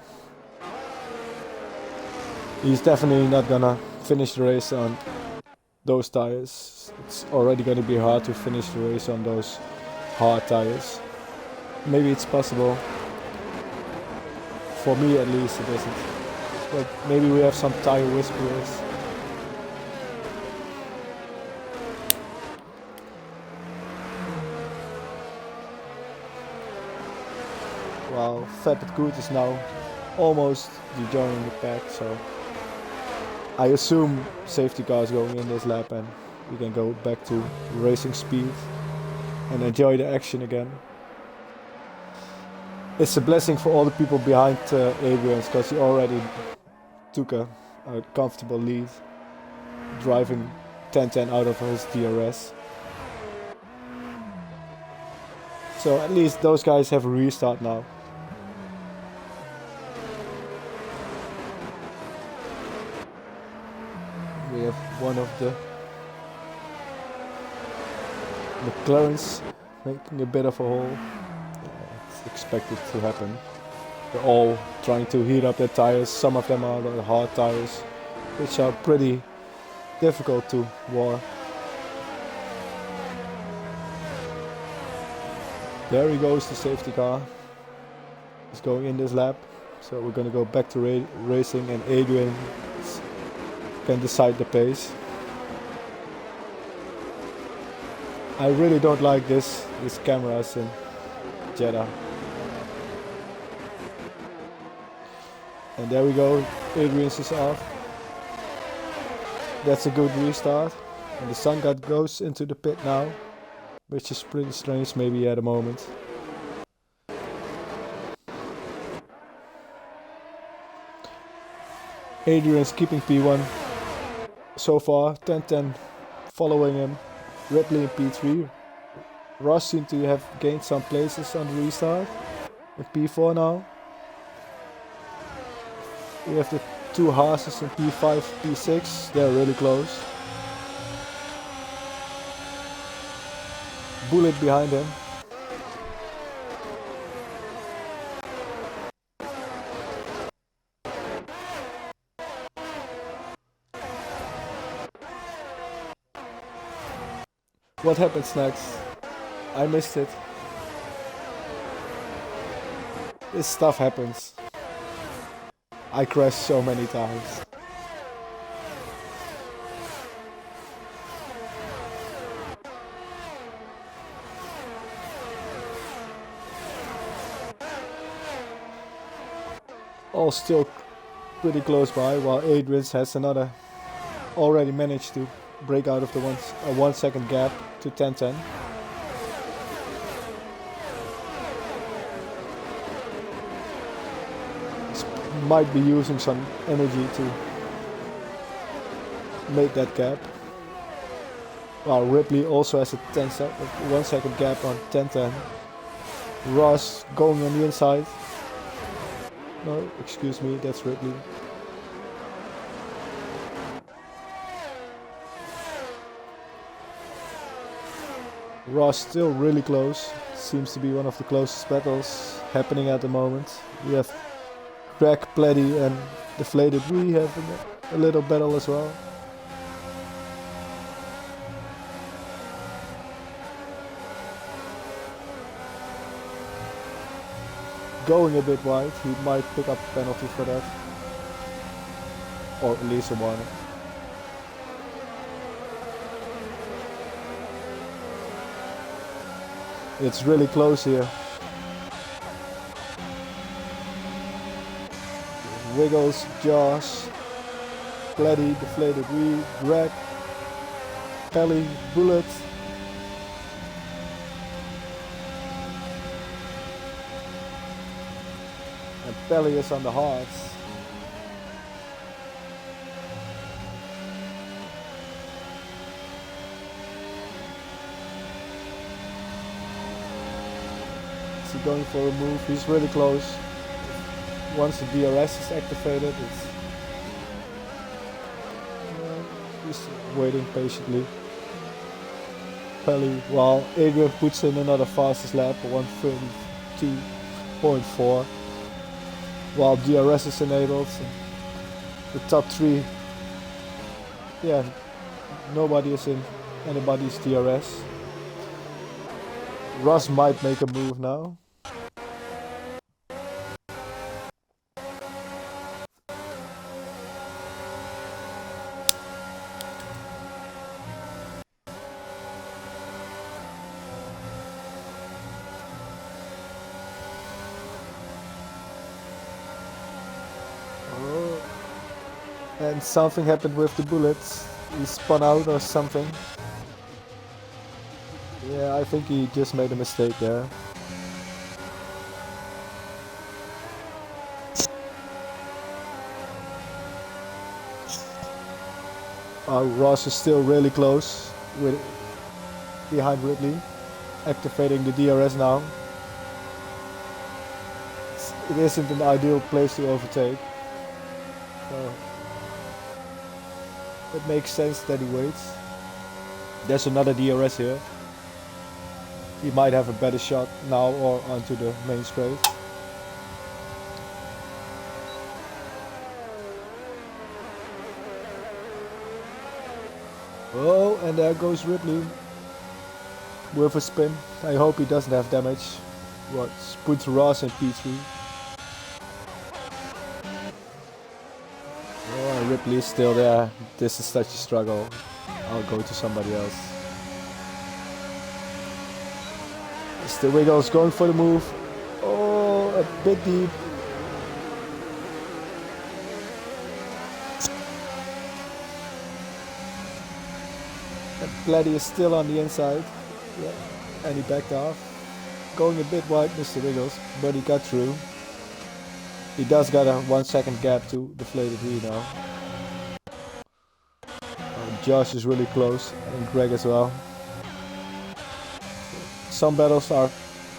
He's definitely not gonna finish the race on those tires. It's already gonna be hard to finish the race on those hard tires. Maybe it's possible. For me at least it isn't. But maybe we have some tire whisperers. While Fapid Good is now almost joining the pack, so I assume safety car is going in this lap and we can go back to racing speed and enjoy the action again. It's a blessing for all the people behind Adrian's because he already took a comfortable lead, driving 10-10 out of his DRS. So at least those guys have a restart now. We have one of the McLarens making a bit of a hole. It's expected to happen. They're all trying to heat up their tires. Some of them are the hard tires, which are pretty difficult to war. There he goes, the safety car. He's going in this lap. So we're going to go back to racing and Adrian can decide the pace. I really don't like these cameras in Jeddah. And there we go, Adrian's is off. That's a good restart. And the sun god goes into the pit now, which is pretty strange maybe at the moment. Adrian's keeping P1 so far, 10-10 following him, Ripley in P3. Ross seemed to have gained some places on the restart, in P4 now. We have the two Haas's in P5, P6, they're really close. Bullet behind him. What happens next? I missed it. This stuff happens. I crashed so many times. All still pretty close by, while Adrian's has already managed to break out of the 1 second gap to 10-10. Might be using some energy to make that gap. While Ripley also has a 1 second gap on 10-10. Ross going on the inside. No, excuse me, that's Ripley. Ross still really close. Seems to be one of the closest battles happening at the moment. We have Greg, Pleddy and Deflated We having a little battle as well. Going a bit wide, he might pick up a penalty for that. Or at least a warning. It's really close here. Wiggles, Josh, Pleddy, Deflated We, Greg, Pelly, Bullet. And Pelly is on the hearts. Is he going for a move? He's really close. Once the DRS is activated, he's waiting patiently. Pelly, while Adrian puts in another fastest lap, 1:32.4. While DRS is enabled, the top three, yeah, nobody is in anybody's DRS. Ross might make a move now. And something happened with the bullets. He spun out or something. Yeah, I think he just made a mistake there. Ross is still really close behind Ridley, activating the DRS now. It isn't an ideal place to overtake. So it makes sense that he waits. There's another DRS here. He might have a better shot now or onto the main straight. Oh, and there goes Ridley with a spin. I hope he doesn't have damage. What puts Ross in P3. Oh, Ripley is still there. This is such a struggle. I'll go to somebody else. Still Wiggles going for the move. Oh, a bit deep. And Pleddy is still on the inside. Yeah, and he backed off. Going a bit wide, Mr. Wiggles, but he got through. He does got a 1 second gap to deflated V now. Josh is really close, and Greg as well. Some battles are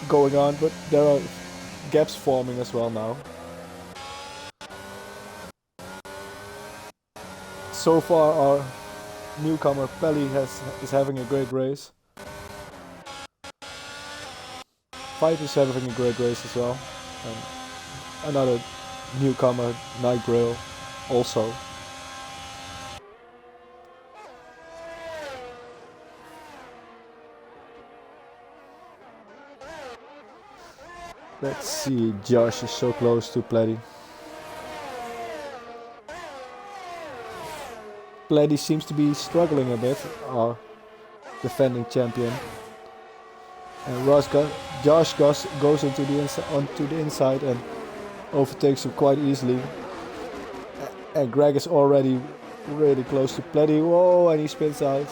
going on, but there are gaps forming as well now. So far our newcomer Pelly is having a great race. Five is having a great race as well. And another newcomer, Night Grail, also. Let's see, Josh is so close to Pleddy. Pleddy seems to be struggling a bit, our defending champion. And Josh goes onto the inside and overtakes him quite easily. And Greg is already really close to Pleddy. Whoa, and he spins out.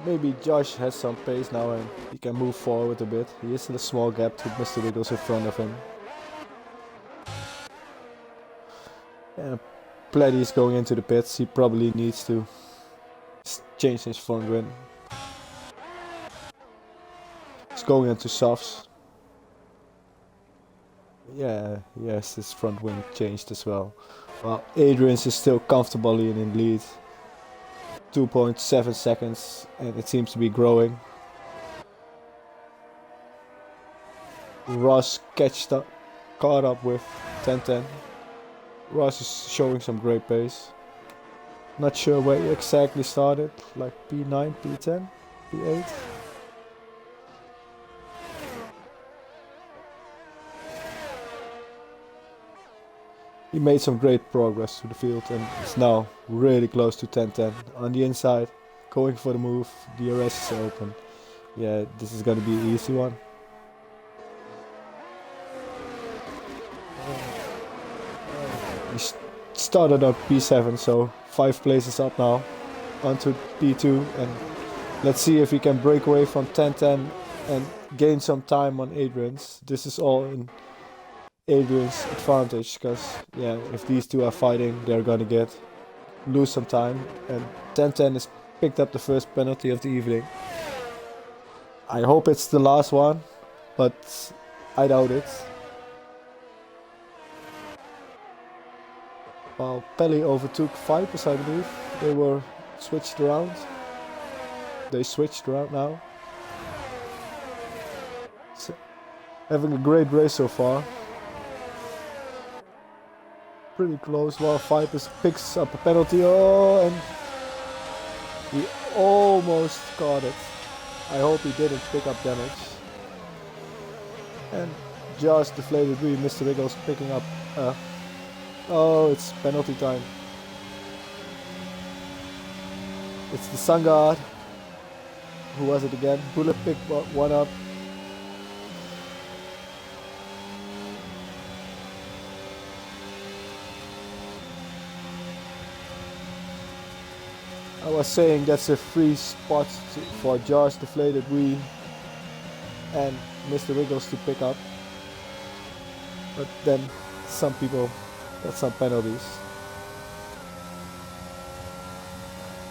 Maybe Josh has some pace now and he can move forward a bit. He is in a small gap to Mr. Wiggles in front of him. And Pleddy is going into the pits. He probably needs to change his front wing. He's going into softs. Yeah, yes, his front wing changed as well. Well, Adrian's is still comfortably in lead. 2.7 seconds, and it seems to be growing. Ross caught up with 10:10. Ross is showing some great pace. Not sure where he exactly started, like P9, P10, P8. He made some great progress through the field and is now really close to 10:10. On the inside, going for the move, DRS is open. Yeah, this is gonna be an easy one. He started on P7, so 5 places up now, onto P2, and let's see if he can break away from 10:10 and gain some time on Adrian's. This is all in Adrian's advantage, because yeah, if these two are fighting, they're gonna lose some time. And 10:10 has picked up the first penalty of the evening. I hope it's the last one, but I doubt it. While Pelly overtook Vipers, I believe. They were switched around. They switched around now. So, having a great race so far. Pretty close while Vipers picks up a penalty. Oh, and he almost caught it. I hope he didn't pick up damage. And just deflated V, Mr. Wiggles picking up. Oh, it's penalty time. It's the Sun God. Who was it again? Bullet picked one up. I was saying that's a free spot for Josh deflated V and Mr. Wiggles to pick up. But then some people got some penalties.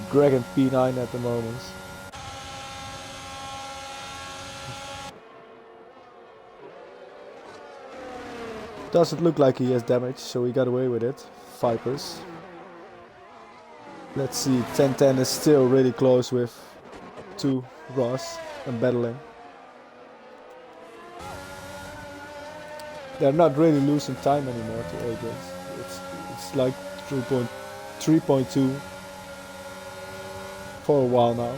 Greg and P9 at the moment. Doesn't look like he has damage, so he got away with it. Vipers. Let's see, 10:10 is still really close with 2 Ross and battling. They're not really losing time anymore to Adrian. It's like 3.2 for a while now.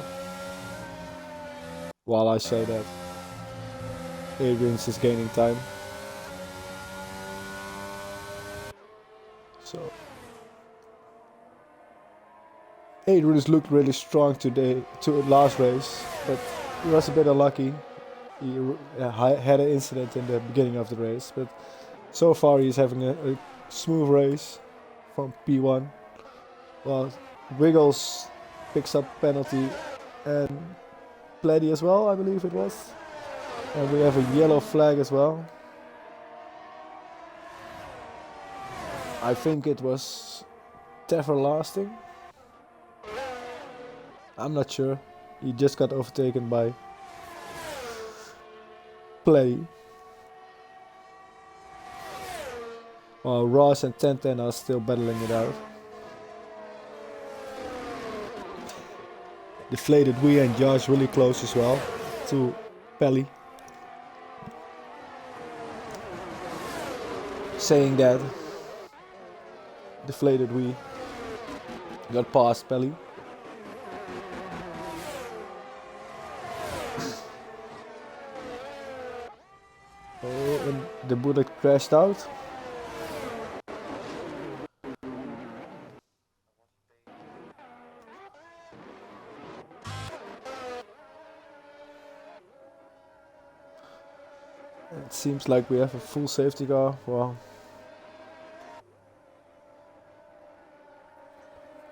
While I say that, Adrian's is gaining time. So Adrian's looked really strong today to last race, but he was a bit unlucky. He had an incident in the beginning of the race, but so far he's having a smooth race from P1, while Wiggles picks up penalty, and Pleddy as well, I believe it was. And we have a yellow flag as well. I think it was everlasting. I'm not sure. He just got overtaken by Pleddy. While Ross and 1010 are still battling it out. Deflated Wee and Josh really close as well to Pelly. Saying that Deflated Wee got past Pelly. Oh, and the bullet crashed out. It seems like we have a full safety car. Well,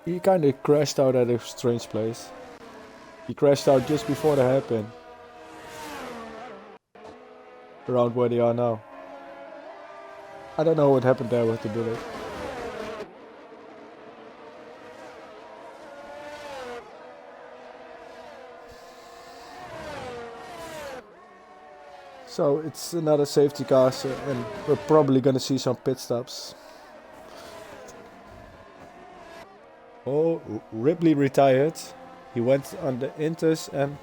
he kind of crashed out at a strange place. He crashed out just before the hairpin. Around where they are now. I don't know what happened there with the bullet. So it's another safety car, and we're probably gonna see some pit stops. Oh, Ripley retired. He went on the Inters and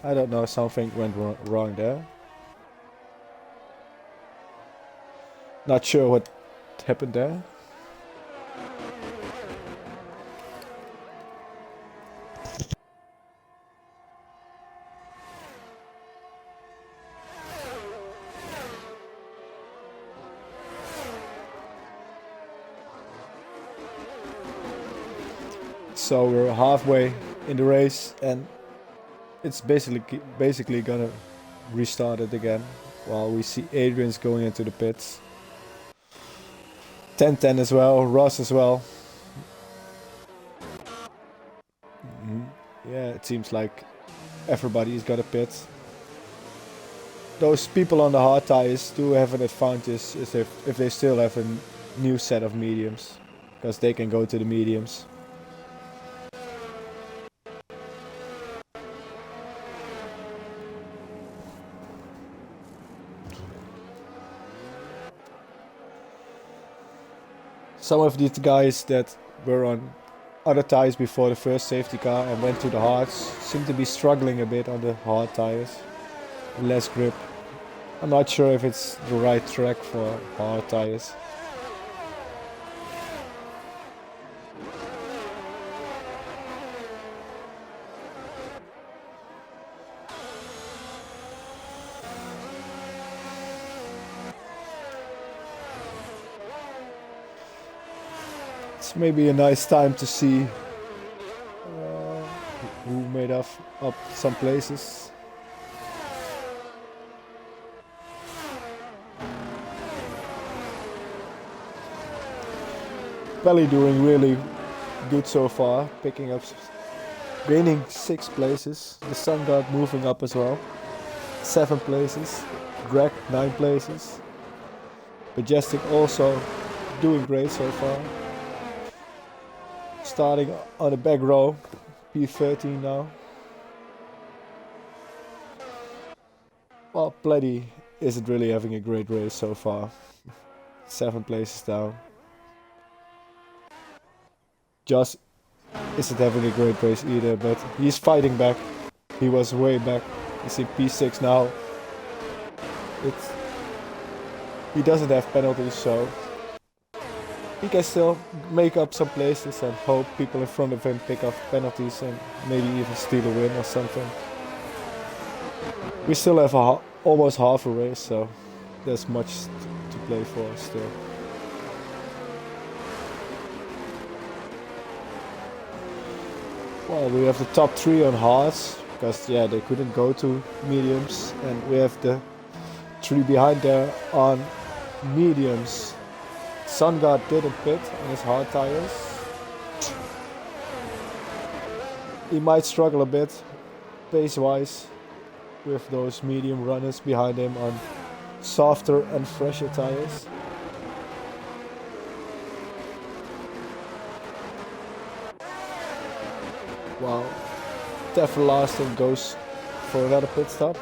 I don't know, something went wrong there. Not sure what happened there. So we're halfway in the race and it's basically gonna restart it again while we see Adrian's going into the pits. 1010 as well, Ross as well. Yeah, it seems like everybody's got a pit. Those people on the hard tires do have an advantage if they still have a new set of mediums, because they can go to the mediums. Some of these guys that were on other tires before the first safety car and went to the hards seem to be struggling a bit on the hard tires. Less grip. I'm not sure if it's the right track for hard tires. It's maybe a nice time to see who made up some places. Pelly doing really good so far, gaining 6 places. The Sun God moving up as well, 7 places. Greg 9 places. Majestic also doing great so far. Starting on the back row, P13 now. Well, Pleddy isn't really having a great race so far. 7 places down. Josh isn't having a great race either, but he's fighting back. He was way back. He's in P6 now. He doesn't have penalties, so he can still make up some places and hope people in front of him pick up penalties and maybe even steal a win or something. We still have almost half a race, so there's much to play for still. Well, we have the top 3 on hards, because yeah, they couldn't go to mediums, and we have the 3 behind there on mediums. Sun God didn't pit on his hard tires. he might struggle a bit pace-wise with those medium runners behind him on softer and fresher tires. Wow, Lasting goes for another pit stop.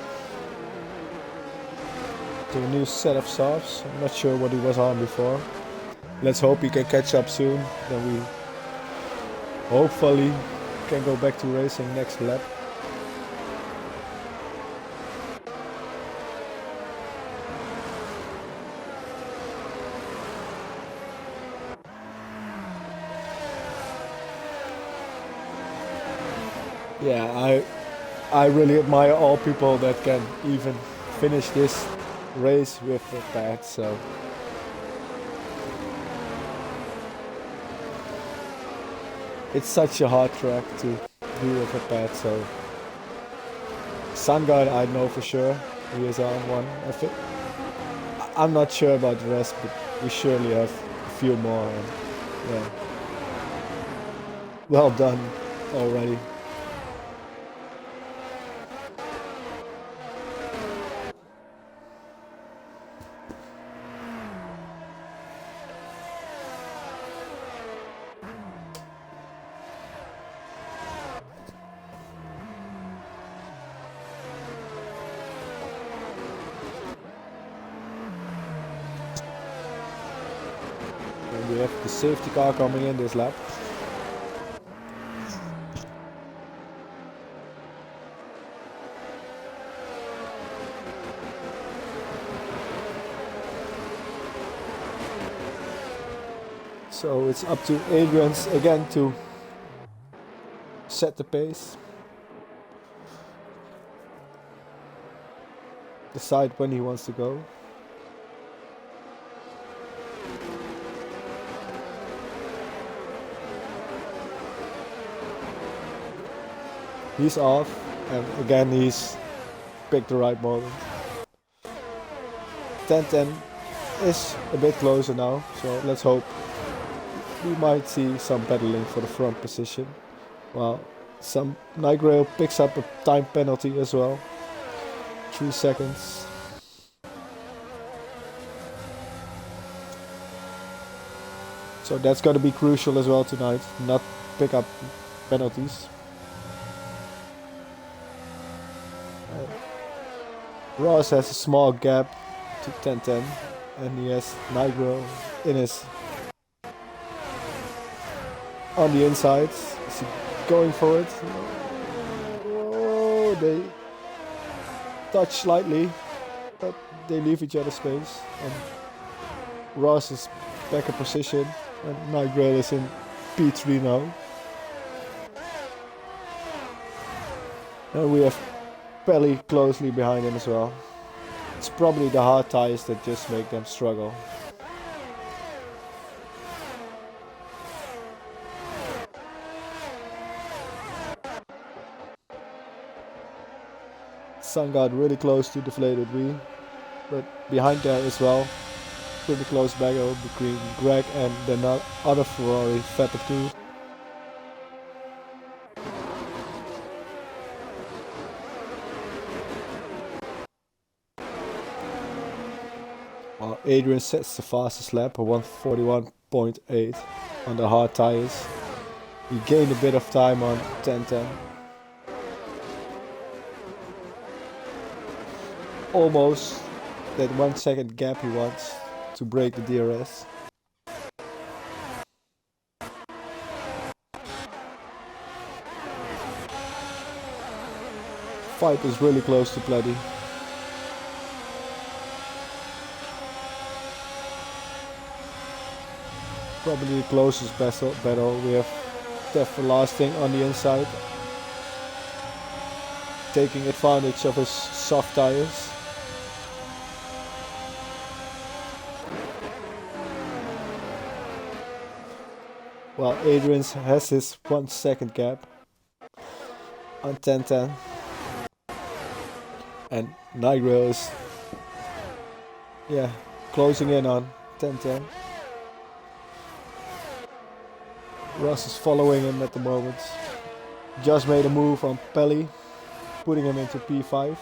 To a new set of softs. I'm not sure what he was on before. Let's hope he can catch up soon. Then we hopefully can go back to racing next lap. Yeah, I really admire all people that can even finish this race with a pad, so it's such a hard track to do with a pad. So Sun God, I know for sure he is on one. I'm not sure about the rest, but we surely have a few more. And yeah, well done already. We have the safety car coming in this lap. So it's up to Adrian's again to set the pace. Decide when he wants to go. He's off, and again he's picked the right moment. 10-10 is a bit closer now, so let's hope we might see some battling for the front position. While some Night Rail picks up a time penalty as well. 3 seconds. So that's going to be crucial as well tonight, not pick up penalties. Ross has a small gap to 10-10, and he has Nigro in his on the inside. Is he going for it? Oh, they touch slightly, but they leave each other space. And Ross is back in position, and Nigro is in P3 now. And we have Pelly closely behind him as well. It's probably the hard tires that just make them struggle. Sun got really close to deflated wheel, but behind there as well, pretty close battle between Greg and the other Ferrari Vettel 2. Adrian sets the fastest lap, a 141.8 on the hard tires. He gained a bit of time on 10-10. Almost that 1 second gap he wants to break the DRS. Fight is really close to Pleddy. Probably the closest battle. We have Def Lasting on the inside, taking advantage of his soft tires. While Adrian has his 1 second gap on 10-10. And Nigro is closing in on 10-10. Ross is following him at the moment. Josh made a move on Pelly, putting him into P5.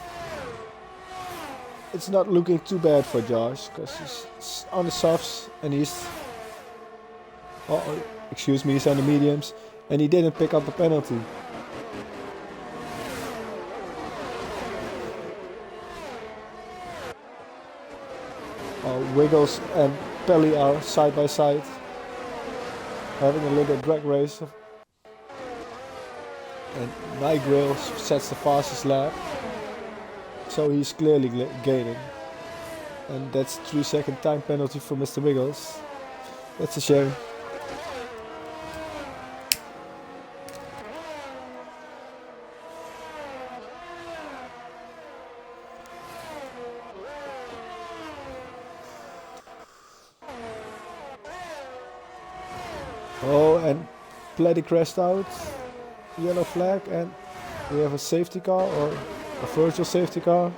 It's not looking too bad for Josh, because he's on the softs and he's... excuse me, he's on the mediums, and he didn't pick up a penalty. Wiggles and Pelly are side by side, having a little drag race. And IIRL sets the fastest lap, so he's clearly gaining. And that's 3-second time penalty for Mr. Wiggles. That's a shame. Oh, and Pleddy crashed out. Yellow flag, and we have a safety car, or a virtual safety car.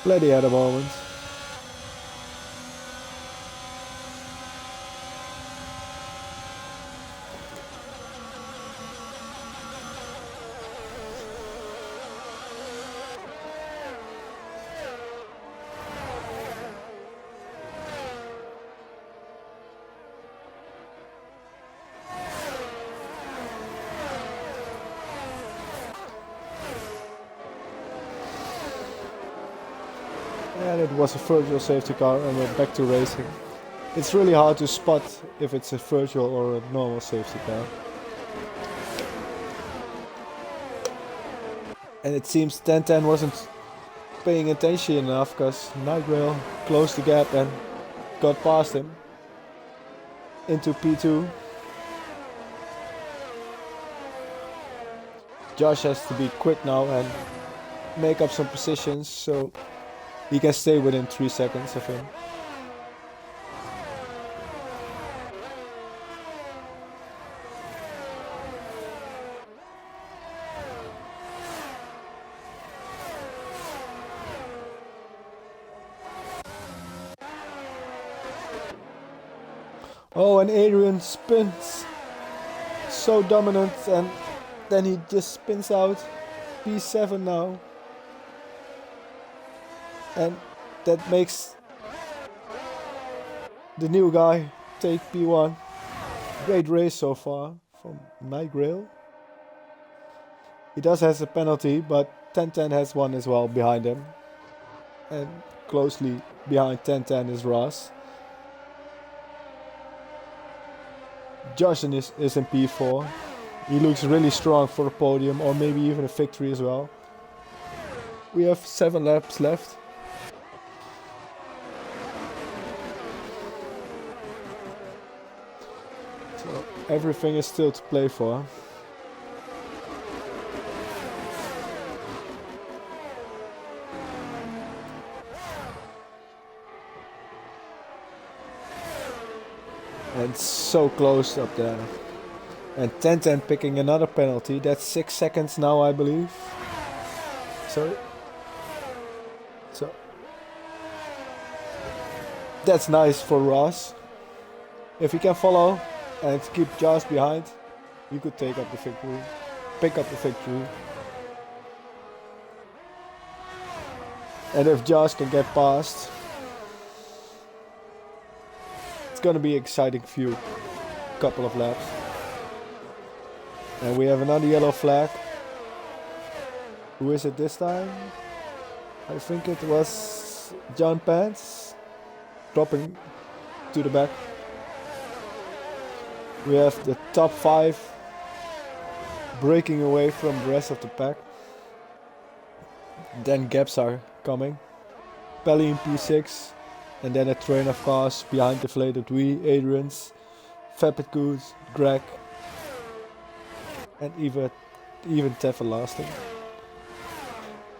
Pleddy at the moment. And it was a virtual safety car, and we're back to racing. It's really hard to spot if it's a virtual or a normal safety car. And it seems 1010 wasn't paying attention enough, because IIRL closed the gap and got past him into P2. Josh has to be quick now and make up some positions, so he can stay within 3 seconds of him. Oh, and Adrian spins so dominant, and then he just spins out. P7 now. And that makes the new guy take P1. Great race so far from IIRL. He does have a penalty, but 1010 has one as well behind him. And closely behind 1010 is Ross. Josh is in P4. He looks really strong for a podium, or maybe even a victory as well. We have 7 laps left. So everything is still to play for. And so close up there. And 1010 picking another penalty. That's 6 seconds now, I believe. So that's nice for Ross. If he can follow and keep Josh behind, he could take up the victory. Pick up the victory. And if Josh can get past, it's gonna be exciting few couple of laps. And we have another yellow flag. Who is it this time? I think it was John Pants dropping to the back. We have the top 5 breaking away from the rest of the pack. Then gaps are coming. Pelly in P6. And then a train of cars behind deflated Wee, Adrian's, Fabit Goose, Greg, and even Everlasting.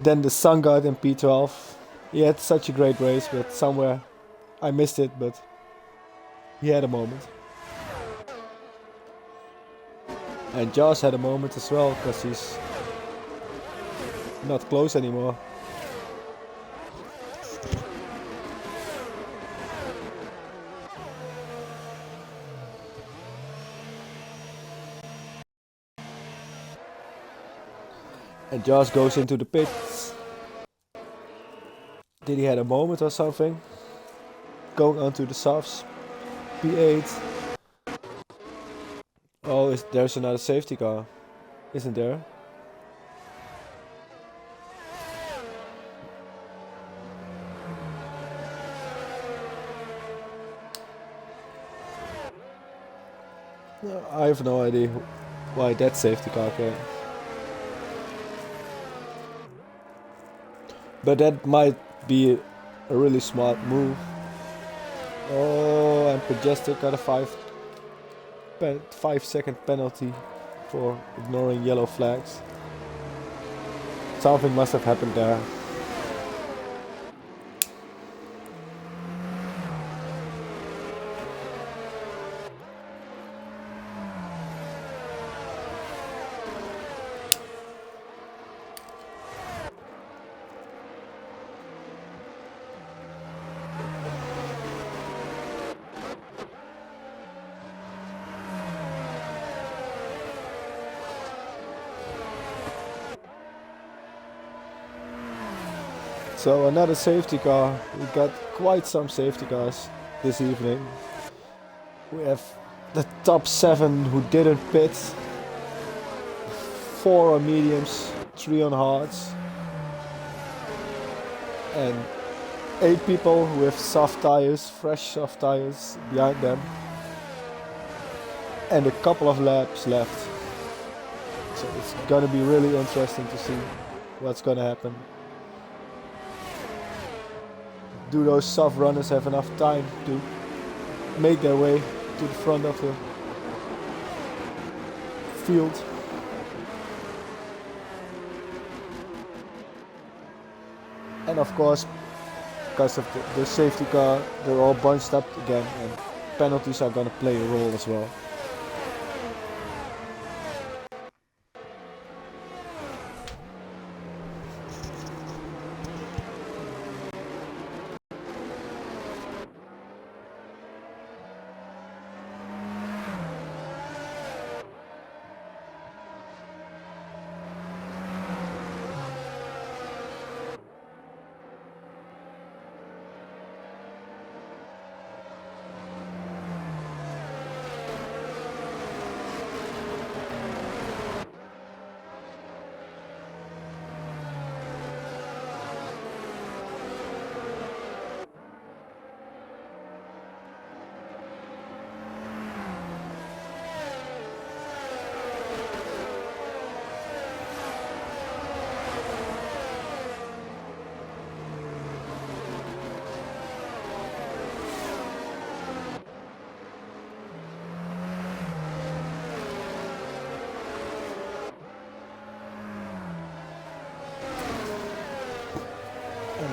Then the Sun God in P12. He had such a great race, but somewhere I missed it, but he had a moment. And Josh had a moment as well, because he's not close anymore. And Josh goes into the pits. Did he had a moment or something? Going onto the softs. P8. Oh, there's another safety car, isn't there? I have no idea why that safety car came. But that might be a really smart move. Oh, and Majestic got a 5-second penalty for ignoring yellow flags. Something must have happened there. So another safety car. We got quite some safety cars this evening. We have the top 7 who didn't pit. 4 on mediums, 3 on hards. And 8 people with soft tires, fresh soft tires behind them. And a couple of laps left. So it's gonna be really interesting to see what's gonna happen. Do those soft runners have enough time to make their way to the front of the field? And of course, because of the safety car, they're all bunched up again, and penalties are gonna play a role as well.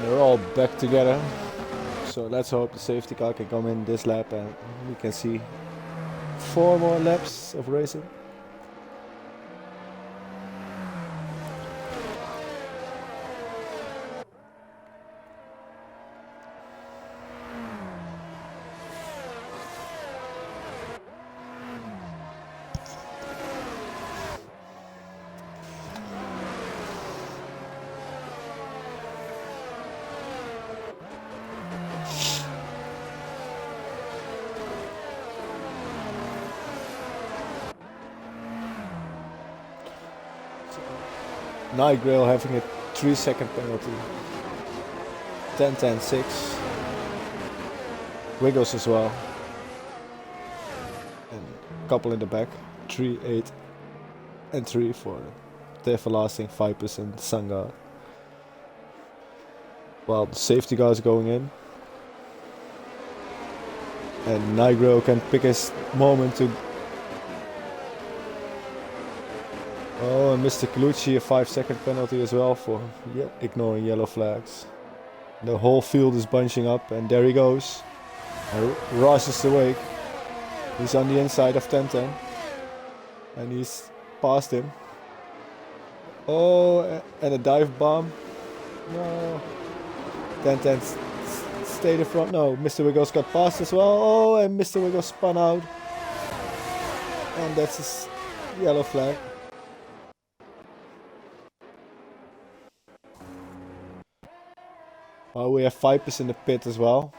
They're all back together, so let's hope the safety car can come in this lap and we can see 4 more laps of racing. IIRL having a 3-second penalty. 10-10-6. Wiggles as well. And a couple in the back. 3, 8 and 3 for the everlasting 5% Sangha. While the safety car is going in. And IIRL can pick his moment to... Oh, and Mr. Colucci, a 5-second penalty as well for ignoring yellow flags. The whole field is bunching up, and there he goes. And rushes the wake. He's on the inside of 10-10. And he's past him. Oh, and a dive bomb. No. 10-10 stayed in front. No, Mr. Wiggles got past as well. Oh, and Mr. Wiggles spun out. And that's his yellow flag. Oh, we have Vipers in the pit as well.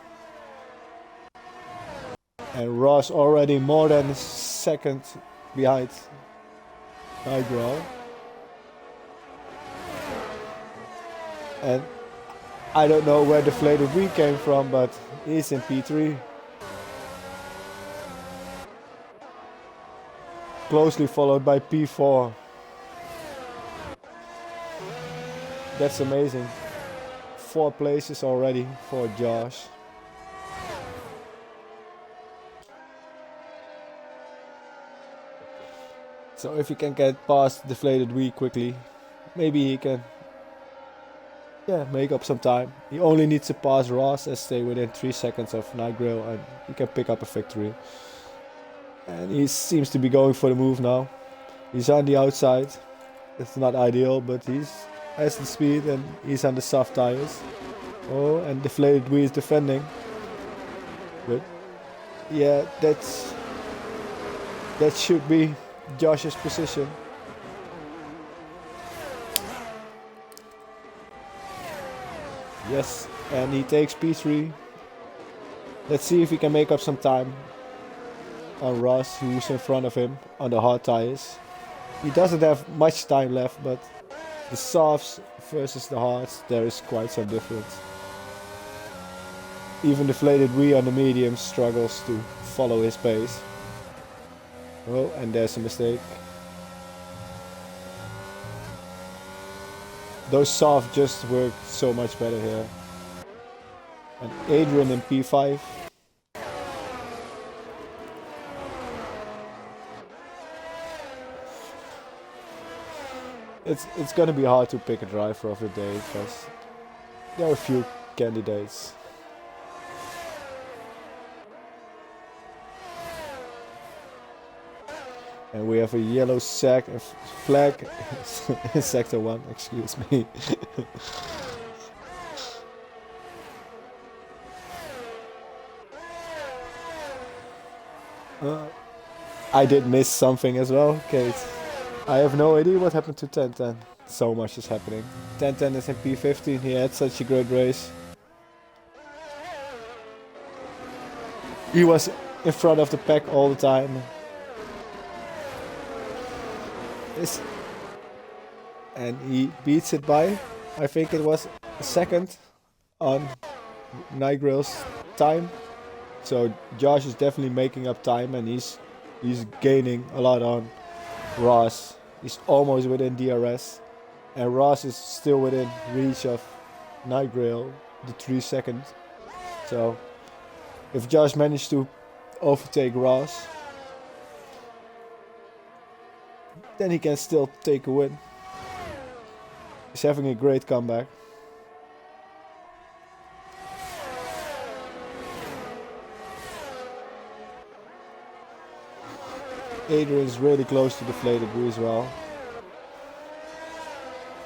And Ross already more than a second behind IIRL. And I don't know where Deflated We came from, but he's in P3. Closely followed by P4. That's amazing. 4 places already for Josh. So if he can get past Deflated We quickly, maybe he can make up some time. He only needs to pass Ross and stay within 3 seconds of IIRL, and he can pick up a victory. And he seems to be going for the move now. He's on the outside. It's not ideal, but he has the speed and he's on the soft tires. Oh, and Deflated We is defending. But yeah, that should be Josh's position. Yes, and he takes P3. Let's see if he can make up some time on Ross, who's in front of him on the hard tires. He doesn't have much time left, but the softs versus the hards, there is quite some difference. Even Deflated We on the mediums struggles to follow his pace. Oh, and there's a mistake. Those soft just work so much better here. And Adrian in P5. It's gonna be hard to pick a driver of the day because there are a few candidates. And we have a yellow flag in sector 1, excuse me. I did miss something as well, Kate. I have no idea what happened to 10-10. So much is happening. 10-10 is in P15, he had such a great race. He was in front of the pack all the time. And he beats it by, I think it was a second on IIRL's time. So Josh is definitely making up time, and he's gaining a lot on Ross. He's almost within DRS, and Ross is still within reach of IIRL, the 3 seconds. So if Josh managed to overtake Ross, then he can still take a win. He's having a great comeback. Adrian's really close to Deflated We as well.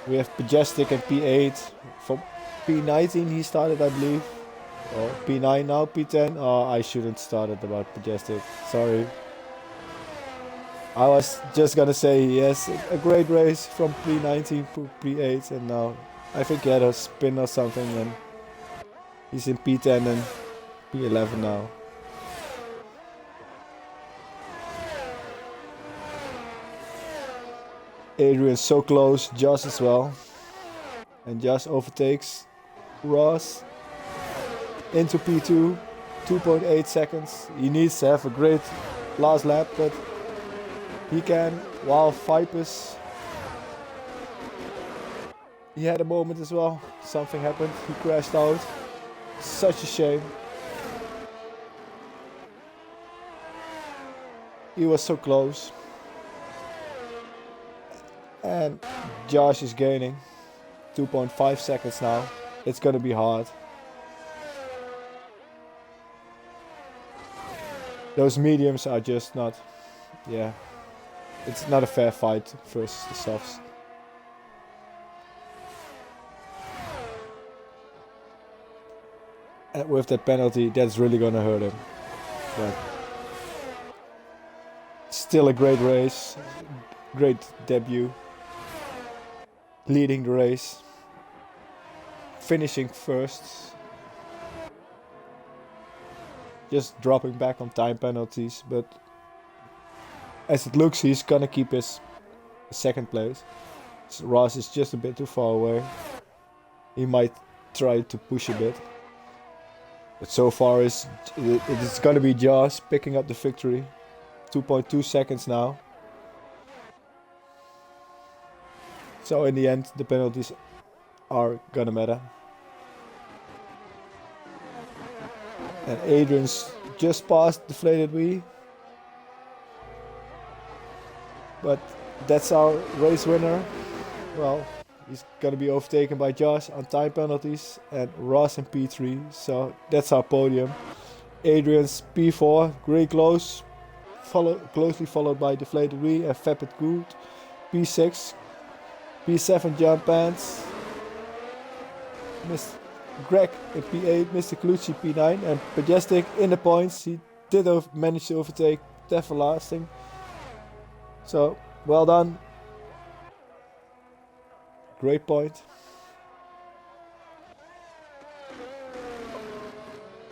We have Majestic and P8. From P19 he started, I believe. Or P9 now, P10. Oh, I shouldn't started about Majestic. Sorry. I was just gonna say he has a great race from P19 to P8, and now I think he had a spin or something, and he's in P10 and P11 now. Adrian's so close, Josh as well. And Josh overtakes Ross into P2, 2.8 seconds. He needs to have a great last lap, but he can. While Vipers, he had a moment as well. Something happened, he crashed out. Such a shame. He was so close. And Josh is gaining 2.5 seconds now. It's gonna be hard. Those mediums are just not, yeah. It's not a fair fight versus the softs. And with that penalty, that's really gonna hurt him. But still a great race, great debut. Leading the race, finishing first. Just dropping back on time penalties, but as it looks, he's gonna keep his second place. So Ross is just a bit too far away. He might try to push a bit. But so far it's gonna be Josh picking up the victory. 2.2 seconds now. So in the end, the penalties are gonna matter. And Adrian's just passed deflated wheel. But that's our race winner. Well, he's gonna be overtaken by Josh on time penalties and Ross in P3. So that's our podium. Adrian's P4, great close. Closely followed by deflated wheel and Fabit Good. P6. P7 John Pants. Mr. Greg in P8, Mr. Colucci P9 and Majestic in the points. He did manage to overtake Everlasting. So, well done. Great point.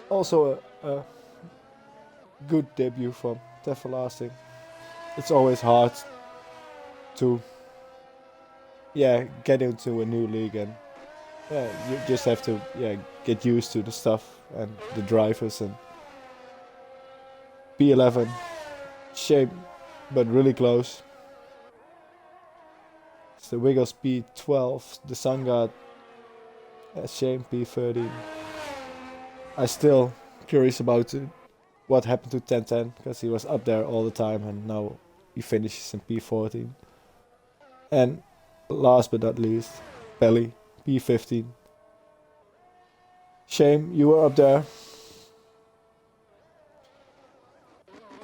Also a good debut from Everlasting. It's always hard to get into a new league, and you just have to get used to the stuff and the drivers. And P11, shame, but really close. It's the Wiggles P12, the Sun God, shame P13. I still curious about what happened to 1010, because he was up there all the time and now he finishes in P14. And last but not least, Pelly, P15. Shame, you were up there.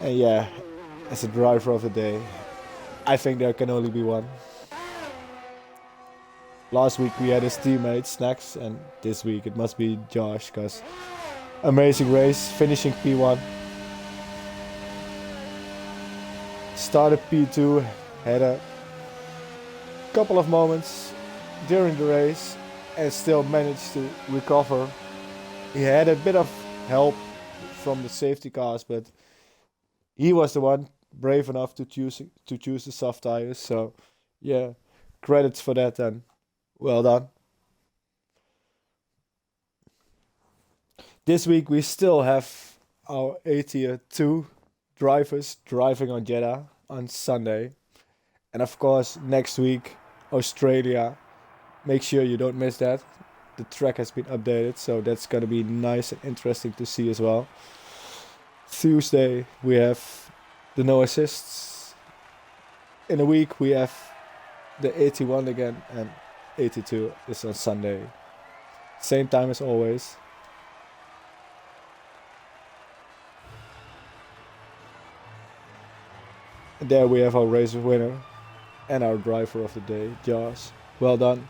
And yeah, as a driver of the day, I think there can only be one. Last week we had his teammate Snacks, and this week it must be Josh, because amazing race, finishing P1. Started P2, had a couple of moments during the race and still managed to recover. He had a bit of help from the safety cars, but he was the one brave enough to choose the soft tires. So yeah, credits for that and well done. This week we still have our A-tier 2 drivers driving on Jeddah on Sunday. And of course next week Australia. Make sure you don't miss that. The track has been updated, so that's gonna be nice and interesting to see as well. Tuesday we have the no assists. In a week we have the 81 again, and 82 is on Sunday. Same time as always. And there we have our race winner and our driver of the day, Josh. Well done.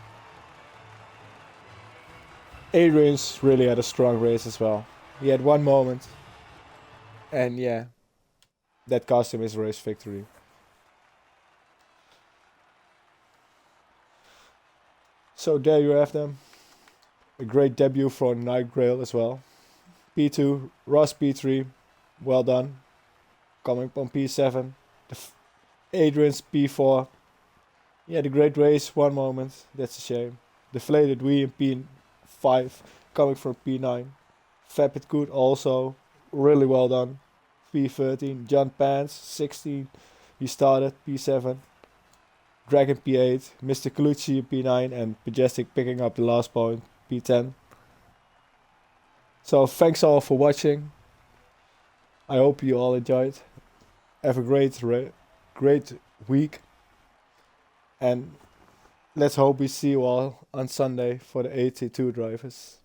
Adrian's really had a strong race as well. He had one moment, and yeah, that cost him his race victory. So there you have them. A great debut for Night Grail as well. P2, Ross P3, well done. Coming from P7. Adrian's P4. He had a great race, one moment, that's a shame. Deflated wheel in P5, coming from P9. Fabit Good also, really well done. P13, John Pants, 16, he started, P7. Dragon P8, Mr. Colucci P9, and Majestic picking up the last point, P10. So thanks all for watching. I hope you all enjoyed. Have a great week. And let's hope we see you all on Sunday for the 82 drivers.